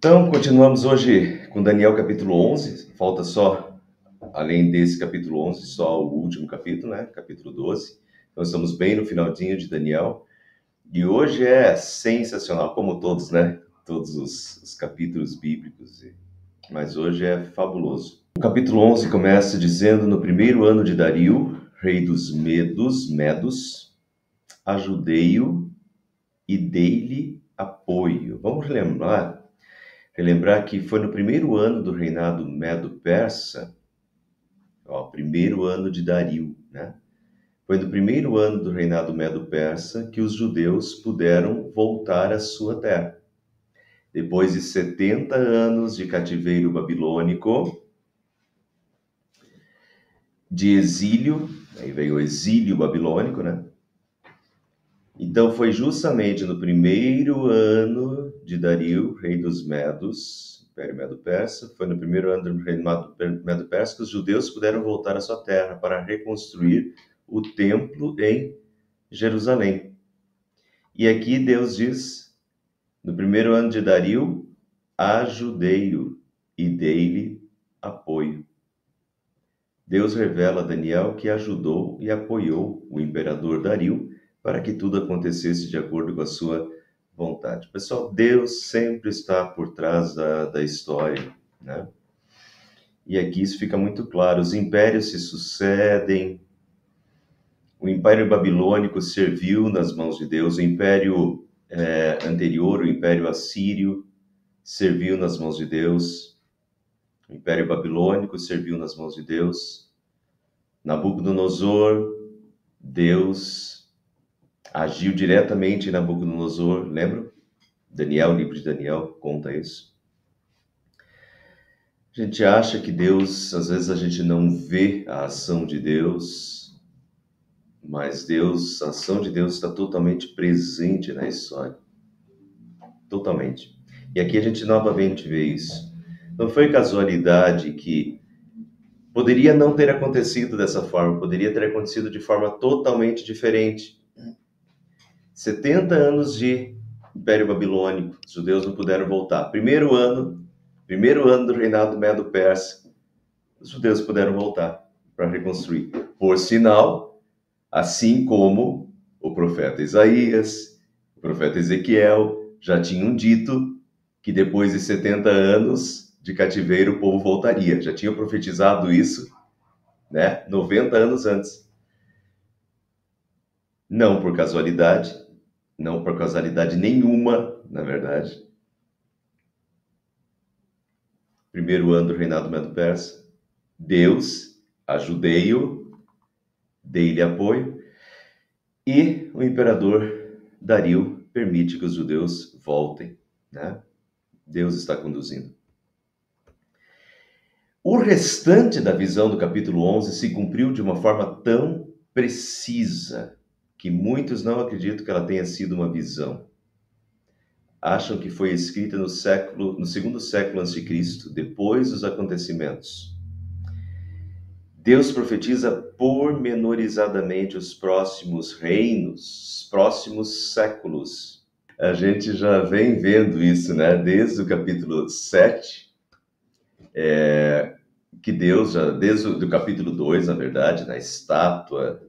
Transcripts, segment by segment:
Então, continuamos hoje com Daniel capítulo 11. Falta só, além desse capítulo 11, só o último capítulo, né? Capítulo 12. Então, estamos bem no finalzinho de Daniel. E hoje é sensacional, como todos, né? Todos os capítulos bíblicos. Mas hoje é fabuloso. O capítulo 11 começa dizendo: no primeiro ano de Dario, rei dos Medos, ajudei-o e dei-lhe apoio. Vamos relembrar que foi no primeiro ano do reinado Medo-Persa, primeiro ano de Dario, né? Foi no primeiro ano do reinado Medo-Persa que os judeus puderam voltar à sua terra. Depois de 70 anos de cativeiro babilônico, de exílio, aí veio o exílio babilônico, né? Então foi justamente no primeiro ano de Dario, rei dos Medos, Império Medo-Persa, foi no primeiro ano do reinado Medo-Persa que os judeus puderam voltar à sua terra para reconstruir o templo em Jerusalém. E aqui Deus diz, no primeiro ano de Dario, ajudei-o e dei-lhe apoio. Deus revela a Daniel que ajudou e apoiou o imperador Dario para que tudo acontecesse de acordo com a sua vontade. Pessoal, Deus sempre está por trás da história, né? E aqui isso fica muito claro. Os impérios se sucedem. O Império Babilônico serviu nas mãos de Deus. O Império anterior, o Império Assírio, serviu nas mãos de Deus. O Império Babilônico serviu nas mãos de Deus. Nabucodonosor, Deus agiu diretamente em Nabucodonosor, lembra? Daniel, o livro de Daniel, conta isso. A gente acha que Deus, às vezes a gente não vê a ação de Deus, mas a ação de Deus está totalmente presente na história. Totalmente. E aqui a gente novamente vê isso. Não foi casualidade que poderia não ter acontecido dessa forma, poderia ter acontecido de forma totalmente diferente. 70 anos de Império Babilônico, os judeus não puderam voltar. Primeiro ano do reinado Medo-Persa, os judeus puderam voltar para reconstruir. Por sinal, assim como o profeta Isaías, o profeta Ezequiel já tinham dito que depois de 70 anos de cativeiro o povo voltaria. Já tinham profetizado isso, né? 90 anos antes. Não por casualidade nenhuma, na verdade. Primeiro ano do reinado Medo-Persa, Deus, ajudei-o, dei-lhe apoio, e o imperador Dario permite que os judeus voltem, né? Deus está conduzindo. O restante da visão do capítulo 11 se cumpriu de uma forma tão precisa que muitos não acreditam que ela tenha sido uma visão. Acham que foi escrita no segundo século a.C., depois dos acontecimentos. Deus profetiza pormenorizadamente os próximos reinos, os próximos séculos. A gente já vem vendo isso, né? Desde o capítulo 7, que Deus, desde o capítulo 2, na verdade, na estátua,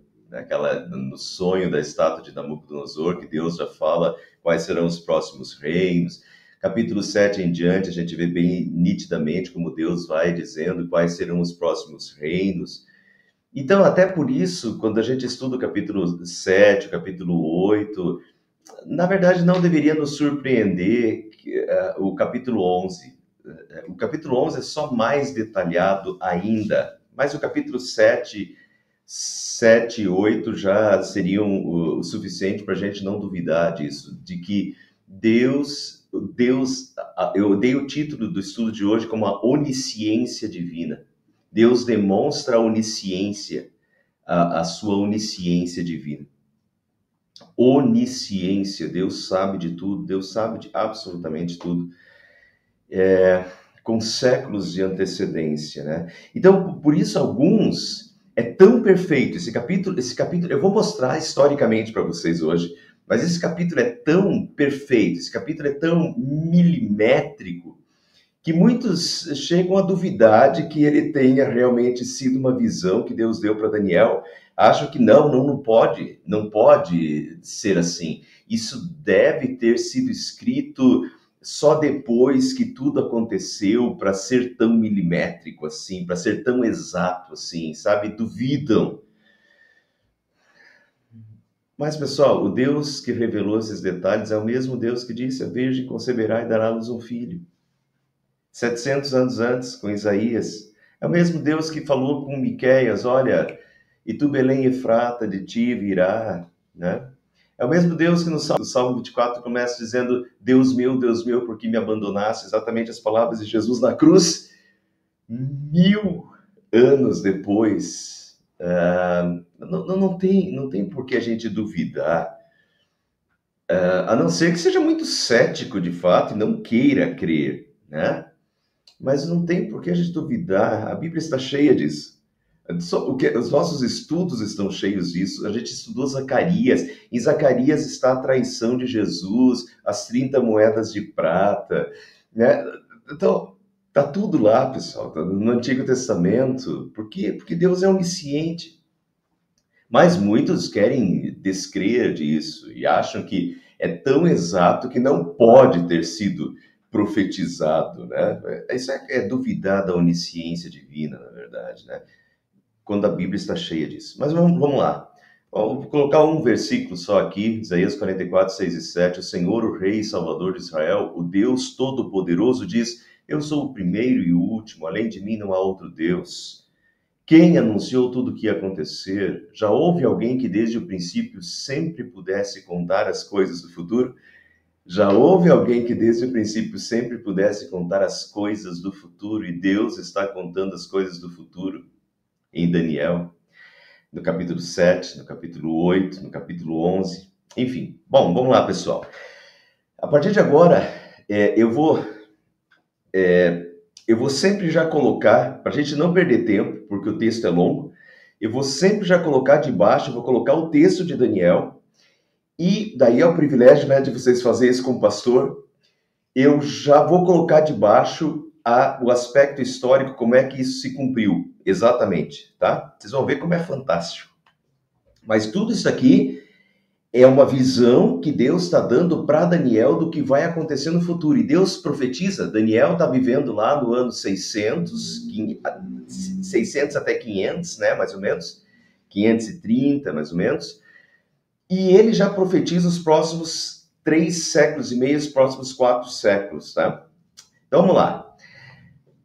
no sonho da estátua de Nabucodonosor, que Deus já fala quais serão os próximos reinos. Capítulo 7 em diante, a gente vê bem nitidamente como Deus vai dizendo quais serão os próximos reinos. Então, até por isso, quando a gente estuda o capítulo 7, o capítulo 8, na verdade não deveria nos surpreender o capítulo 11. O capítulo 11 é só mais detalhado ainda, mas o capítulo 7 e 8 já seriam o suficiente para a gente não duvidar disso, de que Deus, eu dei o título do estudo de hoje como a onisciência divina. Deus demonstra a onisciência, a sua onisciência divina. Onisciência, Deus sabe de tudo, Deus sabe de absolutamente tudo, com séculos de antecedência, né? Então, por isso, é tão perfeito, esse capítulo, eu vou mostrar historicamente para vocês hoje, mas esse capítulo é tão perfeito, esse capítulo é tão milimétrico, que muitos chegam a duvidar de que ele tenha realmente sido uma visão que Deus deu para Daniel. Acham que não pode ser assim. Isso deve ter sido escrito só depois que tudo aconteceu para ser tão milimétrico assim, para ser tão exato assim, sabe? Duvidam. Mas, pessoal, o Deus que revelou esses detalhes é o mesmo Deus que disse: a Virgem conceberá e dará à luz um filho. 700 anos antes, com Isaías. É o mesmo Deus que falou com Miqueias: olha, e tu, Belém Efrata, de ti virá, né? É o mesmo Deus que no Salmo 24 começa dizendo: Deus meu, por que me abandonaste? Exatamente as palavras de Jesus na cruz. 1000 anos depois, não tem por que a gente duvidar, a não ser que seja muito cético de fato e não queira crer, né? Mas não tem por que a gente duvidar, a Bíblia está cheia disso. Os nossos estudos estão cheios disso. A gente estudou Zacarias. Em Zacarias está a traição de Jesus, as 30 moedas de prata, né? Então, tá tudo lá, pessoal, tá no Antigo Testamento. Por quê? Porque Deus é onisciente. Mas muitos querem descrer disso e acham que é tão exato que não pode ter sido profetizado, né? Isso é duvidar da onisciência divina, na verdade, né? Quando a Bíblia está cheia disso. Mas vamos lá. Vou colocar um versículo só aqui, Isaías 44, 6 e 7. O Senhor, o Rei e Salvador de Israel, o Deus Todo-Poderoso, diz: eu sou o primeiro e o último, além de mim não há outro Deus. Quem anunciou tudo o que ia acontecer? Já houve alguém que desde o princípio sempre pudesse contar as coisas do futuro? Já houve alguém que desde o princípio sempre pudesse contar as coisas do futuro, e Deus está contando as coisas do futuro em Daniel, no capítulo 7, no capítulo 8, no capítulo 11, enfim. Bom, vamos lá, pessoal. A partir de agora, eu vou sempre já colocar, para a gente não perder tempo, porque o texto é longo, eu vou sempre já colocar debaixo, vou colocar o texto de Daniel, e daí é o privilégio, né, de vocês fazerem isso com o pastor, eu já vou colocar debaixo o aspecto histórico, como é que isso se cumpriu, exatamente, tá? Vocês vão ver como é fantástico. Mas tudo isso aqui é uma visão que Deus está dando para Daniel do que vai acontecer no futuro. E Deus profetiza, Daniel está vivendo lá no ano 600 até 500, né, mais ou menos, 530, mais ou menos, e ele já profetiza os próximos 3 séculos e meio, os próximos 4 séculos, tá? Então, vamos lá.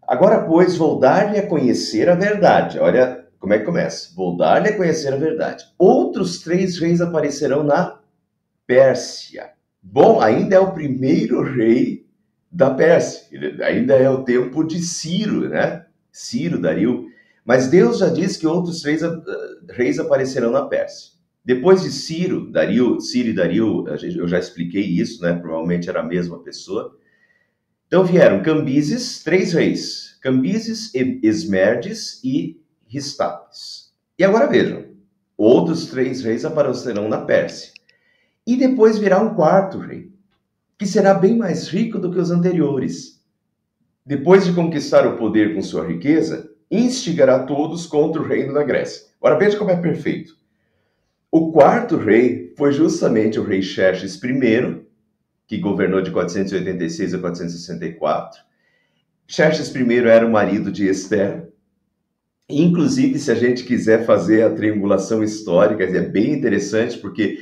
Agora, pois, vou dar-lhe a conhecer a verdade. Olha como é que começa. Vou dar-lhe a conhecer a verdade. Outros 3 reis aparecerão na Pérsia. Bom, ainda é o primeiro rei da Pérsia. Ainda é o tempo de Ciro, né? Ciro, Dario. Mas Deus já disse que outros 3 reis aparecerão na Pérsia. Depois de Ciro e Dario, eu já expliquei isso, né? Provavelmente era a mesma pessoa. Então vieram Cambises, 3 reis, Cambises, Esmerdes e Ristapes. E agora vejam, outros 3 reis aparecerão na Pérsia. E depois virá um 4º rei, que será bem mais rico do que os anteriores. Depois de conquistar o poder com sua riqueza, instigará todos contra o reino da Grécia. Agora veja como é perfeito. O 4º rei foi justamente o rei Xerxes I, que governou de 486 a 464. Xerxes I era o marido de Esther. Inclusive, se a gente quiser fazer a triangulação histórica, é bem interessante, porque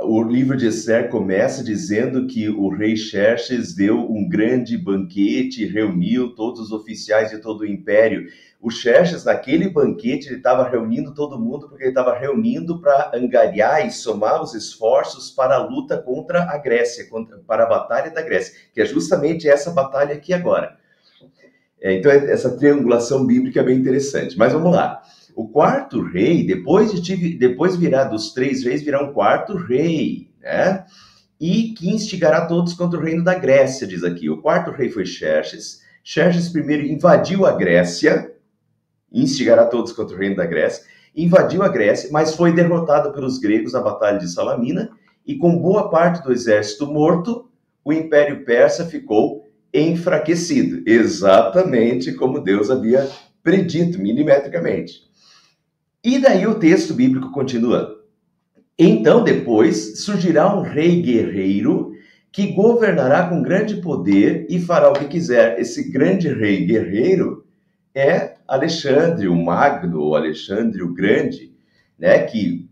o livro de Esther começa dizendo que o rei Xerxes deu um grande banquete, reuniu todos os oficiais de todo o império. O Xerxes, naquele banquete, ele estava reunindo todo mundo, porque ele estava reunindo para angariar e somar os esforços para a luta contra a Grécia, para a batalha da Grécia, que é justamente essa batalha aqui agora. Então, essa triangulação bíblica é bem interessante. Mas vamos lá. O 4º rei, depois virá dos 3 reis, virá um 4º rei, né? E que instigará todos contra o reino da Grécia, diz aqui. O 4º rei foi Xerxes. Xerxes I invadiu a Grécia, instigará todos contra o reino da Grécia, invadiu a Grécia, mas foi derrotado pelos gregos na batalha de Salamina, e com boa parte do exército morto, o Império Persa ficou enfraquecido, exatamente como Deus havia predito, milimetricamente. E daí o texto bíblico continua. Então depois surgirá um rei guerreiro que governará com grande poder e fará o que quiser. Esse grande rei guerreiro é Alexandre o Magno, ou Alexandre o Grande, né, que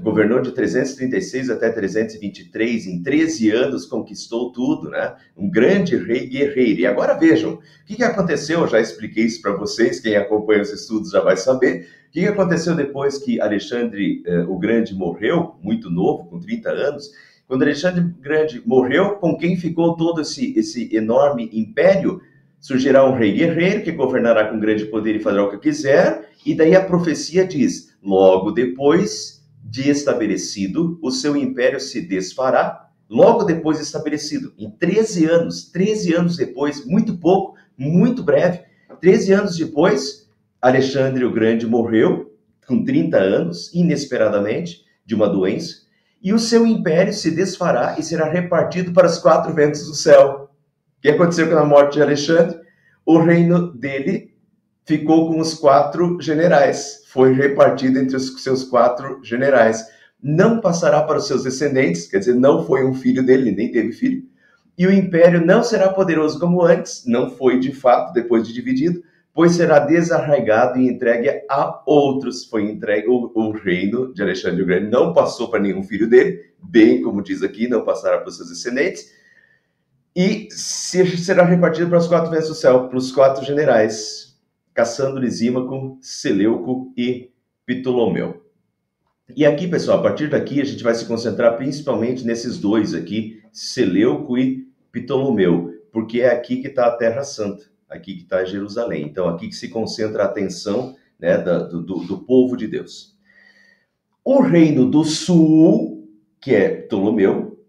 governou de 336 até 323, em 13 anos conquistou tudo, né? Um grande rei guerreiro. E agora vejam, o que aconteceu? Eu já expliquei isso para vocês, quem acompanha os estudos já vai saber. O que aconteceu depois que Alexandre o Grande morreu, muito novo, com 30 anos? Quando Alexandre o Grande morreu, com quem ficou todo esse enorme império? Surgirá um rei guerreiro que governará com grande poder e fará o que quiser, e daí a profecia diz, logo depois de estabelecido, o seu império se desfará, logo depois de estabelecido, em 13 anos depois, muito pouco, muito breve, 13 anos depois, Alexandre o Grande morreu, com 30 anos, inesperadamente, de uma doença, e o seu império se desfará e será repartido para os 4 ventos do céu. O que aconteceu com a morte de Alexandre? O reino dele ficou com os 4 generais, foi repartido entre os seus 4 generais. Não passará para os seus descendentes, quer dizer, não foi um filho dele, nem teve filho. E o império não será poderoso como antes, não foi de fato depois de dividido, pois será desarraigado e entregue a outros. Foi entregue o reino de Alexandre o Grande, não passou para nenhum filho dele, bem como diz aqui, não passará para os seus descendentes, e será repartido para os 4 ventos do céu, para os 4 generais, Cassandro, Lisímaco, Seleuco e Ptolomeu. E aqui, pessoal, a partir daqui a gente vai se concentrar principalmente nesses dois aqui, Seleuco e Ptolomeu, porque é aqui que está a Terra Santa, aqui que está Jerusalém. Então, aqui que se concentra a atenção, né, do povo de Deus. O reino do sul, que é Ptolomeu,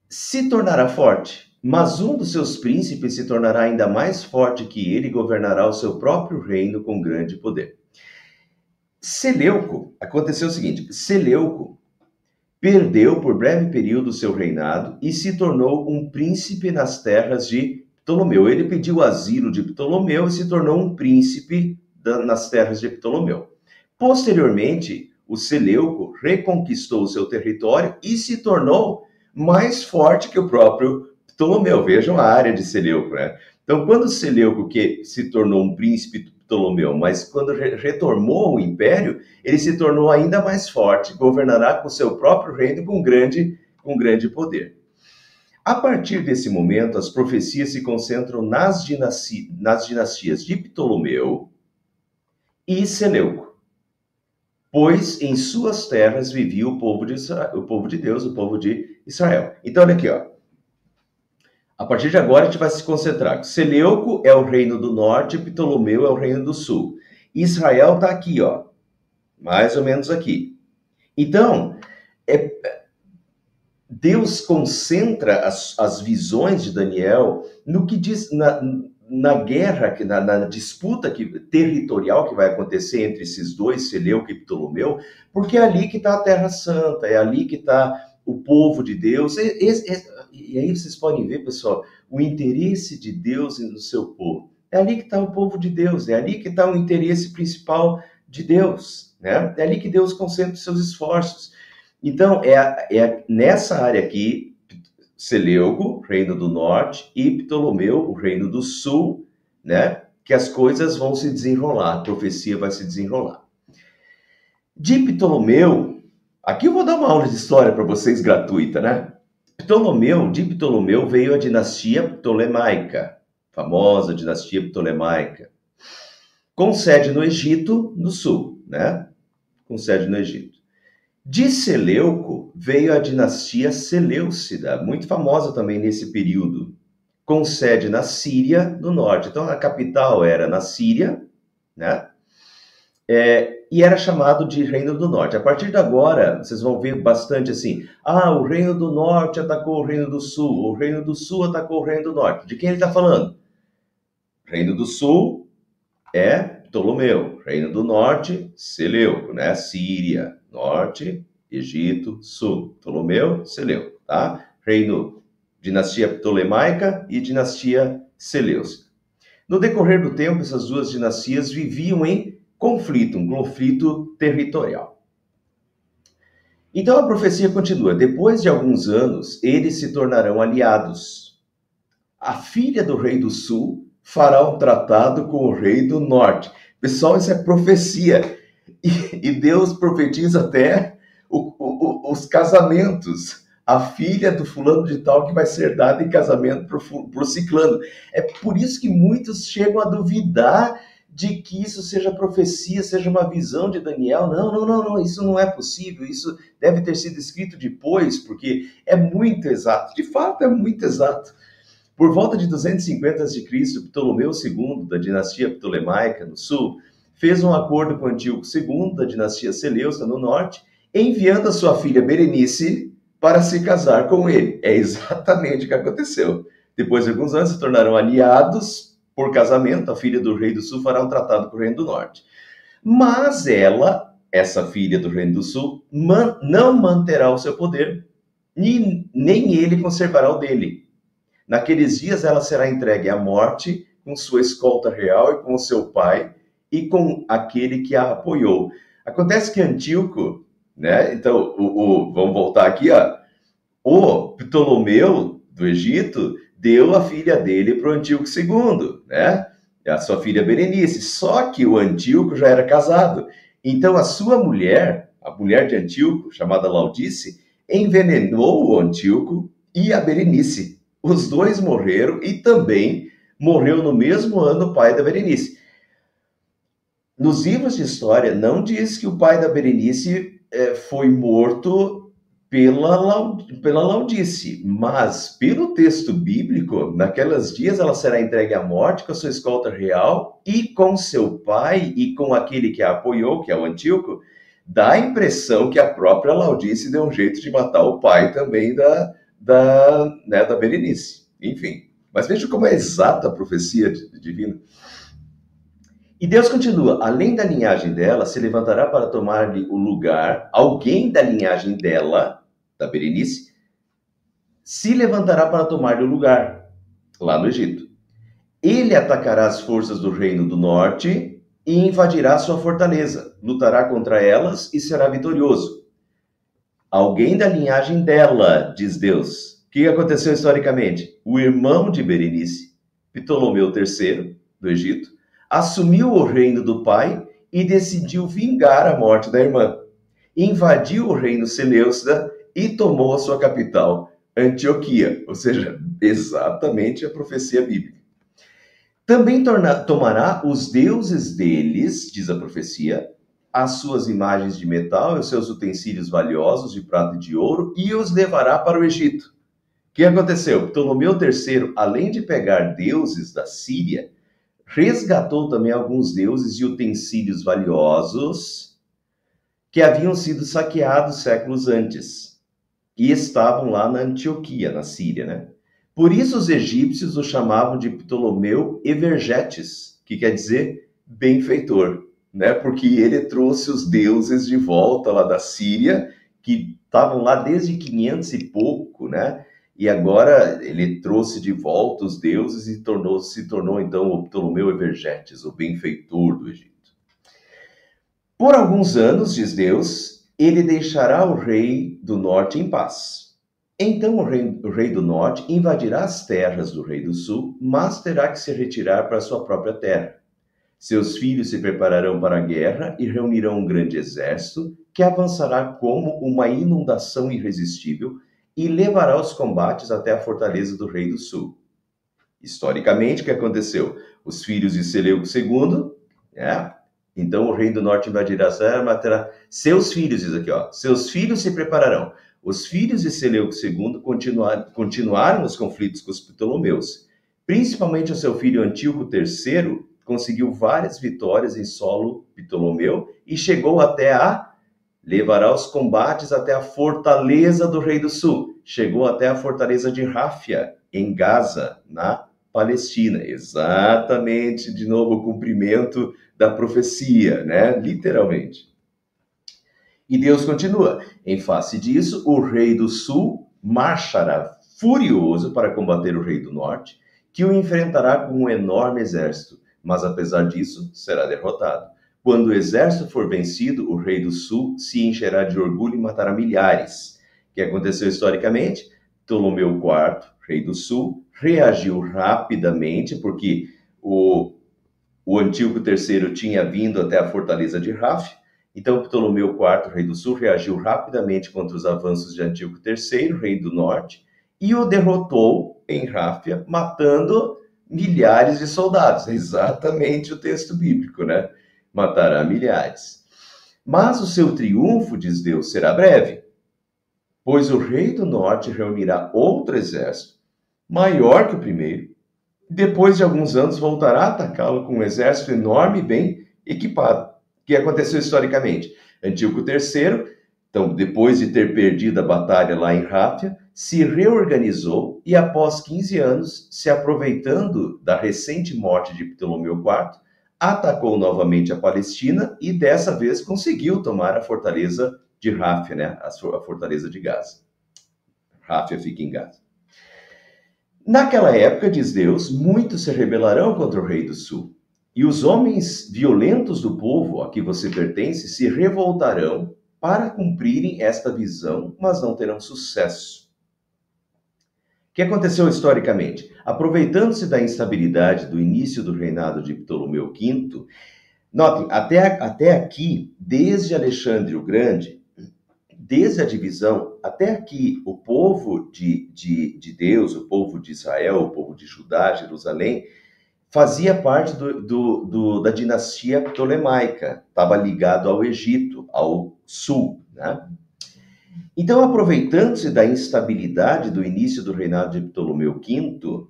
se tornará forte, mas um dos seus príncipes se tornará ainda mais forte que ele e governará o seu próprio reino com grande poder. Seleuco, aconteceu o seguinte, Seleuco perdeu por breve período o seu reinado e se tornou um príncipe nas terras de Ptolomeu. Ele pediu asilo de Ptolomeu e se tornou um príncipe nas terras de Ptolomeu. Posteriormente, o Seleuco reconquistou o seu território e se tornou mais forte que o próprio Ptolomeu. Vejam a área de Seleuco, né? Então, quando Seleuco que se tornou um príncipe de Ptolomeu, mas quando retornou o império, ele se tornou ainda mais forte, governará com seu próprio reino com grande poder. A partir desse momento, as profecias se concentram nas dinastias de Ptolomeu e Seleuco, pois em suas terras vivia o povo de Israel, o povo de Deus, o povo de Israel. Então, olha aqui, ó. A partir de agora, a gente vai se concentrar. Seleuco é o reino do norte, Ptolomeu é o reino do sul. Israel está aqui, ó, mais ou menos aqui. Então, Deus concentra as visões de Daniel no que diz na guerra, na disputa territorial que vai acontecer entre esses dois, Seleuco e Ptolomeu, porque é ali que está a Terra Santa, é ali que está o povo de Deus. E aí vocês podem ver, pessoal, o interesse de Deus no seu povo. É ali que está o povo de Deus, é ali que está o interesse principal de Deus, né? É ali que Deus concentra os seus esforços. Então, é nessa área aqui, Seleuco, reino do norte, e Ptolomeu, o reino do sul, né? Que as coisas vão se desenrolar, a profecia vai se desenrolar. De Ptolomeu, aqui eu vou dar uma aula de história para vocês gratuita, né? De Ptolomeu veio a dinastia Ptolemaica, famosa dinastia Ptolemaica, com sede no Egito, no sul, né? Com sede no Egito. De Seleuco veio a dinastia Seleucida, muito famosa também nesse período, com sede na Síria, no norte. Então, a capital era na Síria, né? E era chamado de Reino do Norte. A partir de agora, vocês vão ver bastante assim, o Reino do Norte atacou o Reino do Sul, o Reino do Sul atacou o Reino do Norte. De quem ele está falando? Reino do Sul é Ptolomeu, Reino do Norte, Seleuco, né? Síria, Norte, Egito, Sul. Ptolomeu, Seleuco, tá? Reino dinastia ptolemaica e dinastia seleucida. No decorrer do tempo, essas duas dinastias viviam em conflito, um conflito territorial. Então a profecia continua: depois de alguns anos, eles se tornarão aliados. A filha do rei do sul fará um tratado com o rei do norte. Pessoal, isso é profecia. E Deus profetiza até os casamentos. A filha do fulano de tal que vai ser dada em casamento para o ciclano. É por isso que muitos chegam a duvidar de que isso seja profecia, seja uma visão de Daniel. Não, isso não é possível. Isso deve ter sido escrito depois, porque é muito exato. De fato, é muito exato. Por volta de 250 a.C., Ptolomeu II, da dinastia ptolemaica no sul, fez um acordo com Antíoco II, da dinastia Seleucida no norte, enviando a sua filha Berenice para se casar com ele. É exatamente o que aconteceu. Depois de alguns anos, se tornaram aliados por casamento. A filha do rei do sul fará um tratado com o reino do norte. Mas ela, essa filha do reino do sul, não manterá o seu poder, nem ele conservará o dele. Naqueles dias ela será entregue à morte com sua escolta real e com o seu pai e com aquele que a apoiou. Acontece que Antíoco, né? Então, vamos voltar aqui, ó. O Ptolomeu do Egito deu a filha dele para o Antíoco II, né? A sua filha Berenice. Só que o Antíoco já era casado. Então, a sua mulher, a mulher de Antíoco, chamada Laodice, envenenou o Antíoco e a Berenice. Os dois morreram e também morreu no mesmo ano o pai da Berenice. Nos livros de história não diz que o pai da Berenice foi morto pela Laodice, mas pelo texto bíblico, naqueles dias ela será entregue à morte com a sua escolta real e com seu pai e com aquele que a apoiou, que é o Antíoco. Dá a impressão que a própria Laodice deu um jeito de matar o pai também da Berenice. Enfim, mas veja como é exata a profecia divina. E Deus continua: além da linhagem dela, se levantará para tomar-lhe o lugar, alguém da linhagem dela, da Berenice, se levantará para tomar-lhe o lugar, lá no Egito. Ele atacará as forças do reino do norte e invadirá sua fortaleza, lutará contra elas e será vitorioso. Alguém da linhagem dela, diz Deus. O que aconteceu historicamente? O irmão de Berenice, Ptolomeu III, do Egito, assumiu o reino do pai e decidiu vingar a morte da irmã. Invadiu o reino Seleucida e tomou a sua capital, Antioquia, ou seja, exatamente a profecia bíblica. Também tomará os deuses deles, diz a profecia, as suas imagens de metal e os seus utensílios valiosos de prata e de ouro e os levará para o Egito. O que aconteceu? Ptolomeu III, além de pegar deuses da Síria, resgatou também alguns deuses e utensílios valiosos que haviam sido saqueados séculos antes e estavam lá na Antioquia, na Síria, né? Por isso os egípcios o chamavam de Ptolomeu Evergetes, que quer dizer benfeitor, né? Porque ele trouxe os deuses de volta lá da Síria, que estavam lá desde 500 e pouco, né? E agora ele trouxe de volta os deuses e se tornou então o Ptolomeu Evergetes, o benfeitor do Egito. Por alguns anos, diz Deus, ele deixará o rei do norte em paz. Então o rei do norte invadirá as terras do rei do sul, mas terá que se retirar para sua própria terra. Seus filhos se prepararão para a guerra e reunirão um grande exército que avançará como uma inundação irresistível e levará os combates até a fortaleza do rei do sul. Historicamente, o que aconteceu? Os filhos de Seleuco II, então o rei do norte invadirá a terra, matará seus filhos, diz aqui, seus filhos se prepararão. Os filhos de Seleuco II continuaram os conflitos com os Ptolomeus. Principalmente o seu filho Antíoco III conseguiu várias vitórias em solo Ptolomeu e chegou levará os combates até a fortaleza do rei do sul. Chegou até a fortaleza de Ráfia, em Gaza, na Palestina. Exatamente, de novo, o cumprimento da profecia, né? Literalmente. E Deus continua: em face disso, o rei do sul marchará furioso para combater o rei do norte, que o enfrentará com um enorme exército, mas apesar disso, será derrotado. Quando o exército for vencido, o rei do sul se encherá de orgulho e matará milhares. O que aconteceu historicamente? Ptolomeu IV, rei do sul, reagiu rapidamente, porque o Antíoco III tinha vindo até a fortaleza de Ráfia. Então, Ptolomeu IV, rei do sul, reagiu rapidamente contra os avanços de Antíoco III, rei do norte, e o derrotou em Ráfia, matando milhares de soldados. Exatamente o texto bíblico, né? Matará milhares. Mas o seu triunfo, diz Deus, será breve, pois o rei do norte reunirá outro exército, maior que o primeiro. Depois de alguns anos, voltará a atacá-lo com um exército enorme e bem equipado. O que aconteceu historicamente? Antíoco III, então, depois de ter perdido a batalha lá em Ráfia, se reorganizou e, após 15 anos, se aproveitando da recente morte de Ptolomeu IV, atacou novamente a Palestina e, dessa vez, conseguiu tomar a fortaleza de Ráfia, né? A fortaleza de Gaza. Ráfia fica em Gaza. Naquela época, diz Deus, muitos se rebelarão contra o rei do sul, e os homens violentos do povo a que você pertence se revoltarão para cumprirem esta visão, mas não terão sucesso. O que aconteceu historicamente? Aproveitando-se da instabilidade do início do reinado de Ptolomeu V, notem, até aqui, desde Alexandre o Grande, desde a divisão até aqui, o povo de Deus, o povo de Israel, o povo de Judá, Jerusalém, fazia parte da dinastia ptolemaica, estava ligado ao Egito, ao sul, né? Então, aproveitando-se da instabilidade do início do reinado de Ptolomeu V,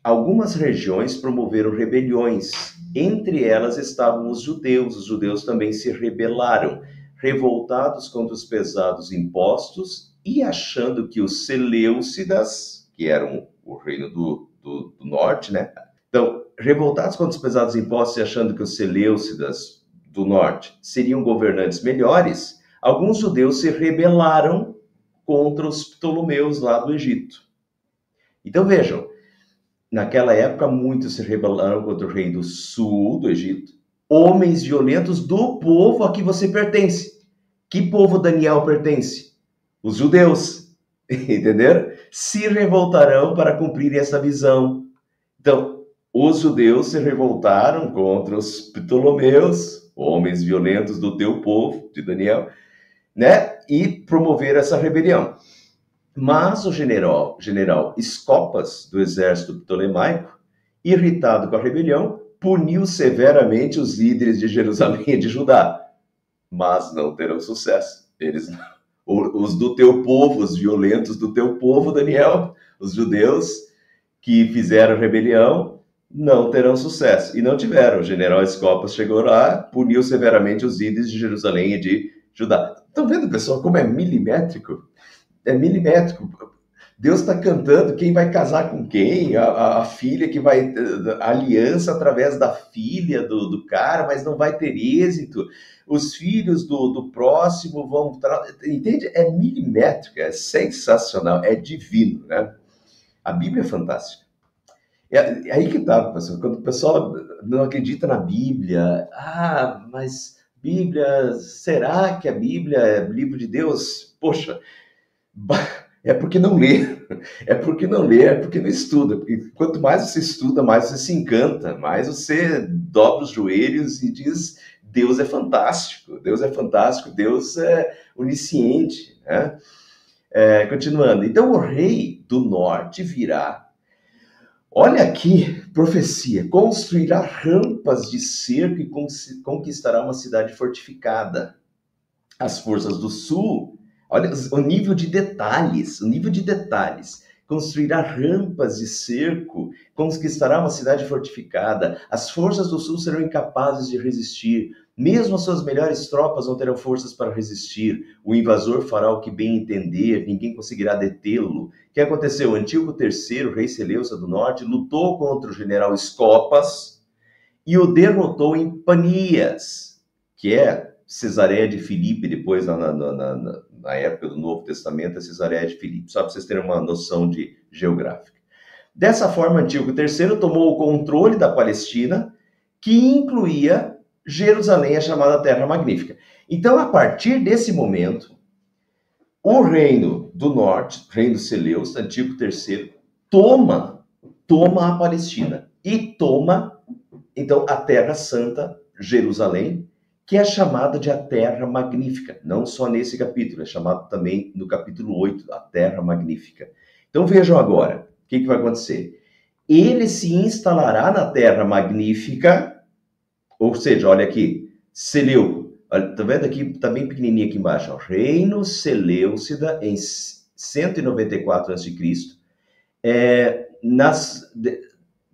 algumas regiões promoveram rebeliões. Entre elas estavam os judeus também se rebelaram, revoltados contra os pesados impostos e achando que os Seleucidas, que eram o reino do norte, né? Então, revoltados contra os pesados impostos e achando que os Seleucidas do norte seriam governantes melhores, alguns judeus se rebelaram contra os Ptolomeus lá do Egito. Então, vejam, naquela época, muitos se rebelaram contra o rei do sul do Egito, homens violentos do povo a que você pertence. Que povo Daniel pertence? Os judeus, entenderam? Se revoltarão para cumprir essa visão. Então, os judeus se revoltaram contra os Ptolomeus, homens violentos do teu povo, de Daniel, né? E promoveram essa rebelião. Mas o general Escopas, do exército ptolemaico, irritado com a rebelião, puniu severamente os líderes de Jerusalém e de Judá. Mas não terão sucesso. Os do teu povo, os violentos do teu povo, Daniel, os judeus que fizeram rebelião, não terão sucesso. E não tiveram. O general Escopas chegou lá, puniu severamente os líderes de Jerusalém e de Judá. Estão vendo, pessoal, como é milimétrico? É milimétrico. Deus está cantando quem vai casar com quem, a filha que vai... A aliança através da filha do cara, mas não vai ter êxito. Os filhos do próximo vão... Entende? É milimétrico, é sensacional, é divino, né? A Bíblia é fantástica. É aí que tá, pessoal. Quando o pessoal não acredita na Bíblia, mas Bíblia, será que a Bíblia é livro de Deus? Poxa, é porque não lê, é porque não estuda. Porque quanto mais você estuda, mais você se encanta, mais você dobra os joelhos e diz: Deus é fantástico, Deus é fantástico, Deus é onisciente, né? Continuando, então o rei do norte virá. Olha aqui, profecia, construirá rampas de cerco e conquistará uma cidade fortificada. As forças do sul, olha o nível de detalhes, construirá rampas de cerco, conquistará uma cidade fortificada. As forças do sul serão incapazes de resistir. Mesmo as suas melhores tropas não terão forças para resistir. O invasor fará o que bem entender, ninguém conseguirá detê-lo. O que aconteceu? Antíoco III, rei Seleucida do norte, lutou contra o general Escopas e o derrotou em Panias, que é Cesareia de Filipe, depois na época do Novo Testamento, a Cesareia de Filipe, só para vocês terem uma noção de geográfica. Dessa forma, Antíoco III tomou o controle da Palestina, que incluía Jerusalém, a chamada Terra Magnífica. Então, a partir desse momento, o reino do norte, reino Seleucida, Antíoco III, toma a Palestina e toma, então, a Terra Santa, Jerusalém, que é chamada de a Terra Magnífica. Não só nesse capítulo, é chamado também no capítulo 8, a Terra Magnífica. Então vejam agora, o que vai acontecer? Ele se instalará na Terra Magnífica, ou seja, olha aqui, Seleuco, tá vendo aqui, tá bem pequenininho aqui embaixo, ó, Reino Seleucida em 194 a.C.,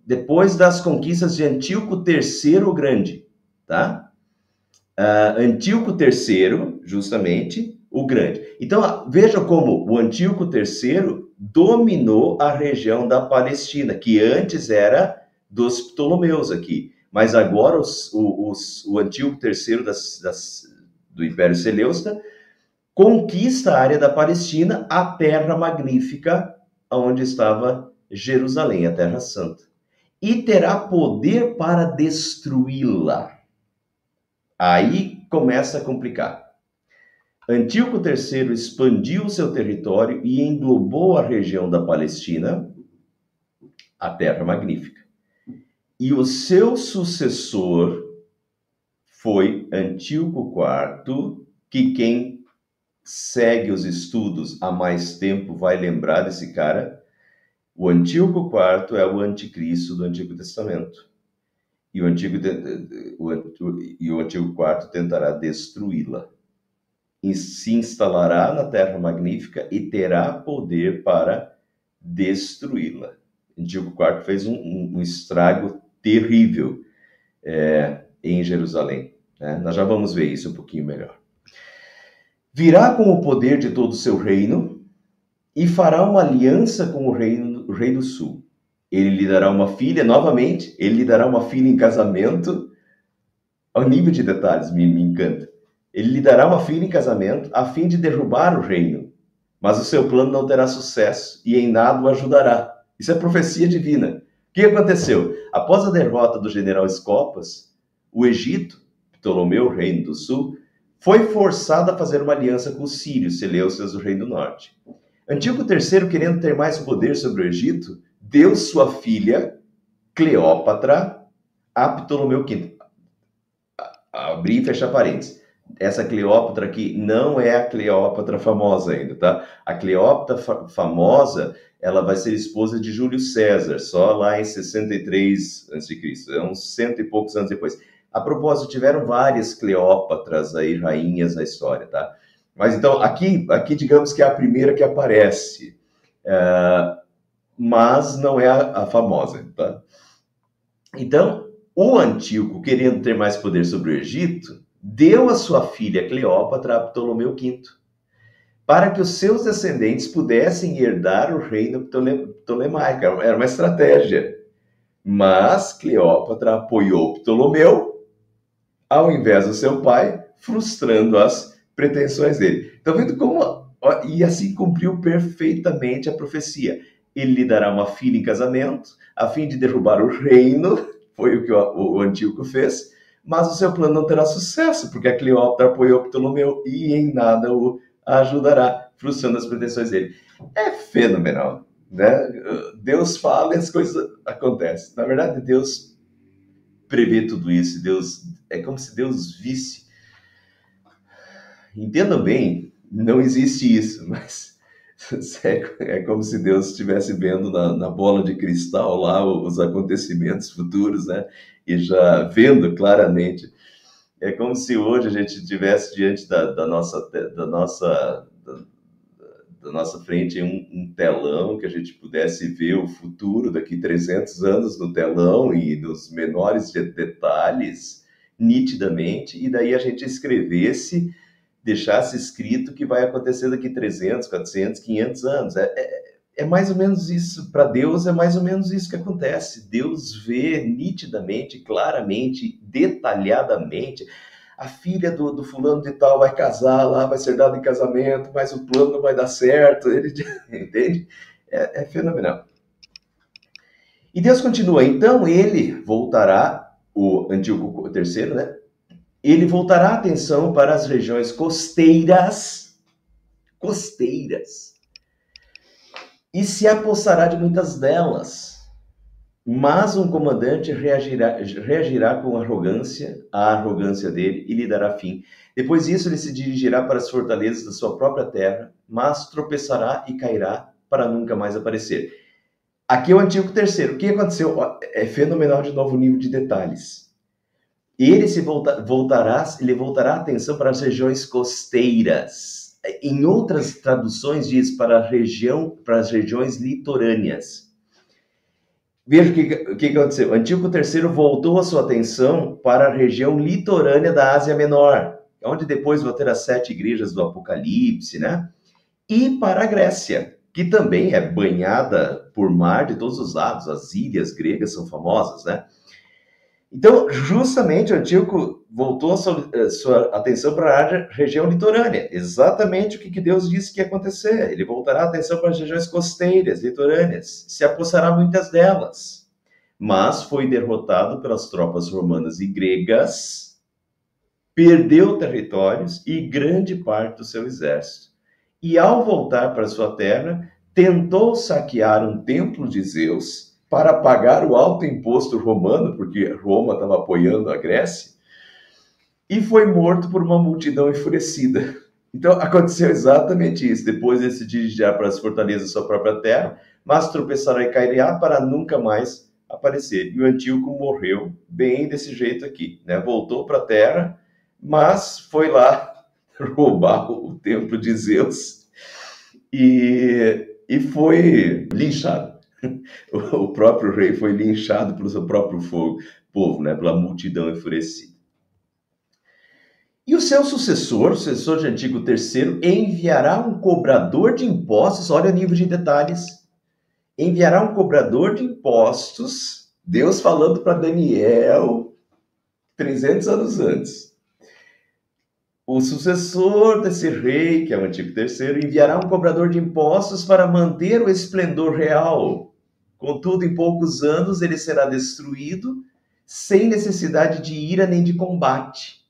depois das conquistas de Antíoco III o Grande, tá? Antíoco III, justamente, o Grande. Então, veja como o Antíoco III dominou a região da Palestina, que antes era dos Ptolomeus aqui. Mas agora o Antíoco III do Império Seleucida conquista a área da Palestina, a Terra Magnífica, onde estava Jerusalém, a Terra Santa. E terá poder para destruí-la. Aí começa a complicar. Antíoco III expandiu seu território e englobou a região da Palestina, a Terra Magnífica. E o seu sucessor foi Antíoco IV, que quem segue os estudos há mais tempo vai lembrar desse cara. O Antíoco IV é o anticristo do Antigo Testamento. E o Antíoco IV tentará destruí-la. E se instalará na Terra Magnífica e terá poder para destruí-la. Antíoco IV fez um estrago terrível em Jerusalém. Né? Nós já vamos ver isso um pouquinho melhor. Virá com o poder de todo o seu reino e fará uma aliança com o rei do sul. Ele lhe dará uma filha, novamente, ele lhe dará uma filha em casamento. Ao nível de detalhes, me encanta. Ele lhe dará uma filha em casamento a fim de derrubar o reino. Mas o seu plano não terá sucesso e em nada o ajudará. Isso é profecia divina. O que aconteceu? Após a derrota do general Escopas, o Egito, Ptolomeu, o reino do sul, foi forçado a fazer uma aliança com os sírios, Seleucidas, o reino do norte. Antíoco III, querendo ter mais poder sobre o Egito, deu sua filha, Cleópatra, a Ptolomeu V. Abrir e fechar parênteses. Essa Cleópatra aqui não é a Cleópatra famosa ainda, tá? A Cleópatra famosa, ela vai ser esposa de Júlio César, só lá em 63 a.C., é uns 100 e poucos anos depois. A propósito, tiveram várias Cleópatras aí, rainhas na história, tá? Mas então, aqui digamos que é a primeira que aparece, mas não é a famosa, tá? Então, o Antíoco, querendo ter mais poder sobre o Egito, deu a sua filha Cleópatra a Ptolomeu V, para que os seus descendentes pudessem herdar o reino ptolemaico. Era uma estratégia. Mas Cleópatra apoiou Ptolomeu, ao invés do seu pai, frustrando as pretensões dele. Estão vendo como? E assim cumpriu perfeitamente a profecia. Ele lhe dará uma filha em casamento, a fim de derrubar o reino, foi o que o Antíoco fez, mas o seu plano não terá sucesso, porque a Cleópatra apoiou Ptolomeu e em nada o ajudará, frustrando as pretensões dele. É fenomenal, né? Deus fala e as coisas acontecem. Na verdade, Deus prevê tudo isso. É como se Deus visse. Entendam bem, não existe isso, mas é como se Deus estivesse vendo na bola de cristal lá os acontecimentos futuros, né? E já vendo claramente. É como se hoje a gente estivesse diante da nossa frente um telão, que a gente pudesse ver o futuro daqui 300 anos no telão e nos menores detalhes, nitidamente, e daí a gente escrevesse, deixasse escrito o que vai acontecer daqui 300, 400, 500 anos. É mais ou menos isso. Para Deus é mais ou menos isso que acontece. Deus vê nitidamente, claramente, detalhadamente. a filha do fulano de tal vai casar lá, vai ser dada em casamento, mas o plano não vai dar certo. Ele, entende? É fenomenal. E Deus continua, então ele voltará, o Antíoco III, né? Ele voltará a atenção para as regiões costeiras, e se apossará de muitas delas. Mas um comandante reagirá com arrogância, a arrogância dele, e lhe dará fim. Depois disso, ele se dirigirá para as fortalezas da sua própria terra, mas tropeçará e cairá para nunca mais aparecer. Aqui é o Antíoco III. O que aconteceu? É fenomenal de novo o nível de detalhes. Ele voltará a atenção para as regiões costeiras. Em outras traduções diz para as regiões litorâneas. Veja o que aconteceu. Antíoco III voltou a sua atenção para a região litorânea da Ásia Menor, onde depois vão ter as 7 igrejas do Apocalipse, né? E para a Grécia, que também é banhada por mar de todos os lados. As ilhas gregas são famosas, né? Então, justamente, o Antíoco voltou a sua atenção para a região litorânea. Exatamente o que Deus disse que ia acontecer. Ele voltará a atenção para as regiões costeiras, litorâneas. Se apossará muitas delas. Mas foi derrotado pelas tropas romanas e gregas, perdeu territórios e grande parte do seu exército. E ao voltar para sua terra, tentou saquear um templo de Zeus para pagar o alto imposto romano, porque Roma estava apoiando a Grécia, e foi morto por uma multidão enfurecida. Então, aconteceu exatamente isso. Depois ele se dirigirá para as fortalezas da sua própria terra, mas tropeçará e cairá para nunca mais aparecer. E o Antíoco morreu bem desse jeito aqui, né? Voltou para a terra, mas foi lá roubar o templo de Zeus e foi linchado. O próprio rei foi linchado pelo seu próprio povo, né? Pela multidão enfurecida. E o seu sucessor, o sucessor de Antíoco III, enviará um cobrador de impostos, olha o nível de detalhes, enviará um cobrador de impostos, Deus falando para Daniel 300 anos antes. O sucessor desse rei, que é o Antíoco III, enviará um cobrador de impostos para manter o esplendor real. Contudo, em poucos anos ele será destruído, sem necessidade de ira nem de combate.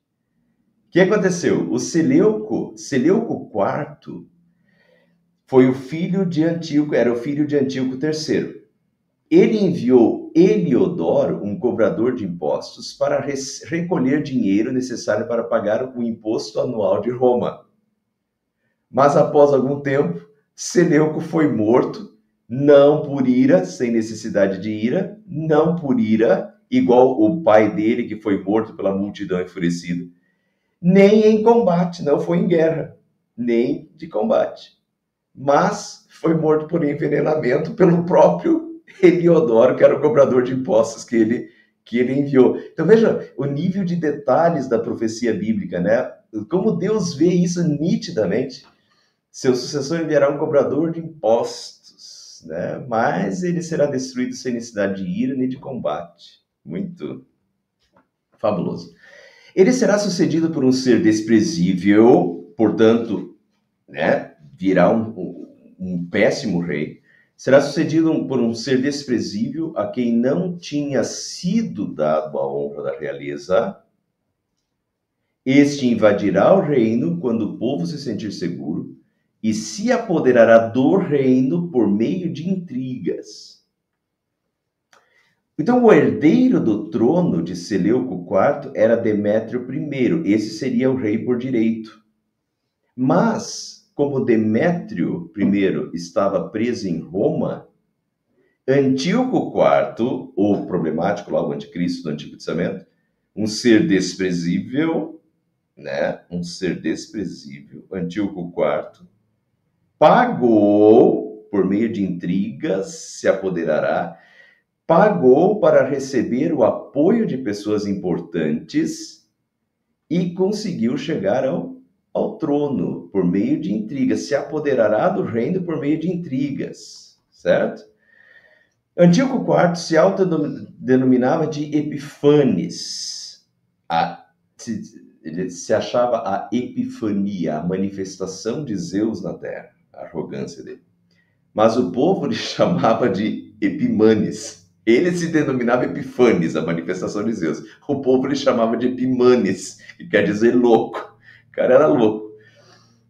O que aconteceu? O Seleuco IV, foi o filho de Antíoco, era o filho de Antíoco III. Ele enviou Heliodoro, um cobrador de impostos, para recolher dinheiro necessário para pagar o imposto anual de Roma. Mas após algum tempo, Seleuco foi morto, não por ira, sem necessidade de ira, não por ira, igual o pai dele que foi morto pela multidão enfurecida, nem em combate, não foi em guerra, nem de combate. Mas foi morto por envenenamento pelo próprio Heliodoro, que era o cobrador de impostos que ele enviou. Então veja o nível de detalhes da profecia bíblica, né? Como Deus vê isso nitidamente. Seu sucessor enviará um cobrador de impostos, né? Mas ele será destruído sem necessidade de ira nem de combate. Muito fabuloso. Ele será sucedido por um ser desprezível, portanto, né, virá um péssimo rei. Será sucedido por um ser desprezível a quem não tinha sido dado a honra da realeza. Este invadirá o reino quando o povo se sentir seguro e se apoderará do reino por meio de intrigas. Então, o herdeiro do trono de Seleuco IV era Demétrio I. Esse seria o rei por direito. Mas, como Demétrio I estava preso em Roma, Antíoco IV, o problemático lá, o anticristo do Antigo Testamento, um ser desprezível, né? Um ser desprezível, Antíoco IV, pagou, por meio de intrigas, se apoderará, pagou para receber o apoio de pessoas importantes e conseguiu chegar ao trono por meio de intrigas, se apoderará do reino por meio de intrigas, certo? Antíoco IV se autodenominava de Epifanes. ele se achava a epifania, a manifestação de Zeus na Terra, a arrogância dele. Mas o povo lhe chamava de Epimanes. Ele se denominava Epifanes, a manifestação de Zeus. O povo lhe chamava de Epimanes, que quer dizer louco. O cara era louco.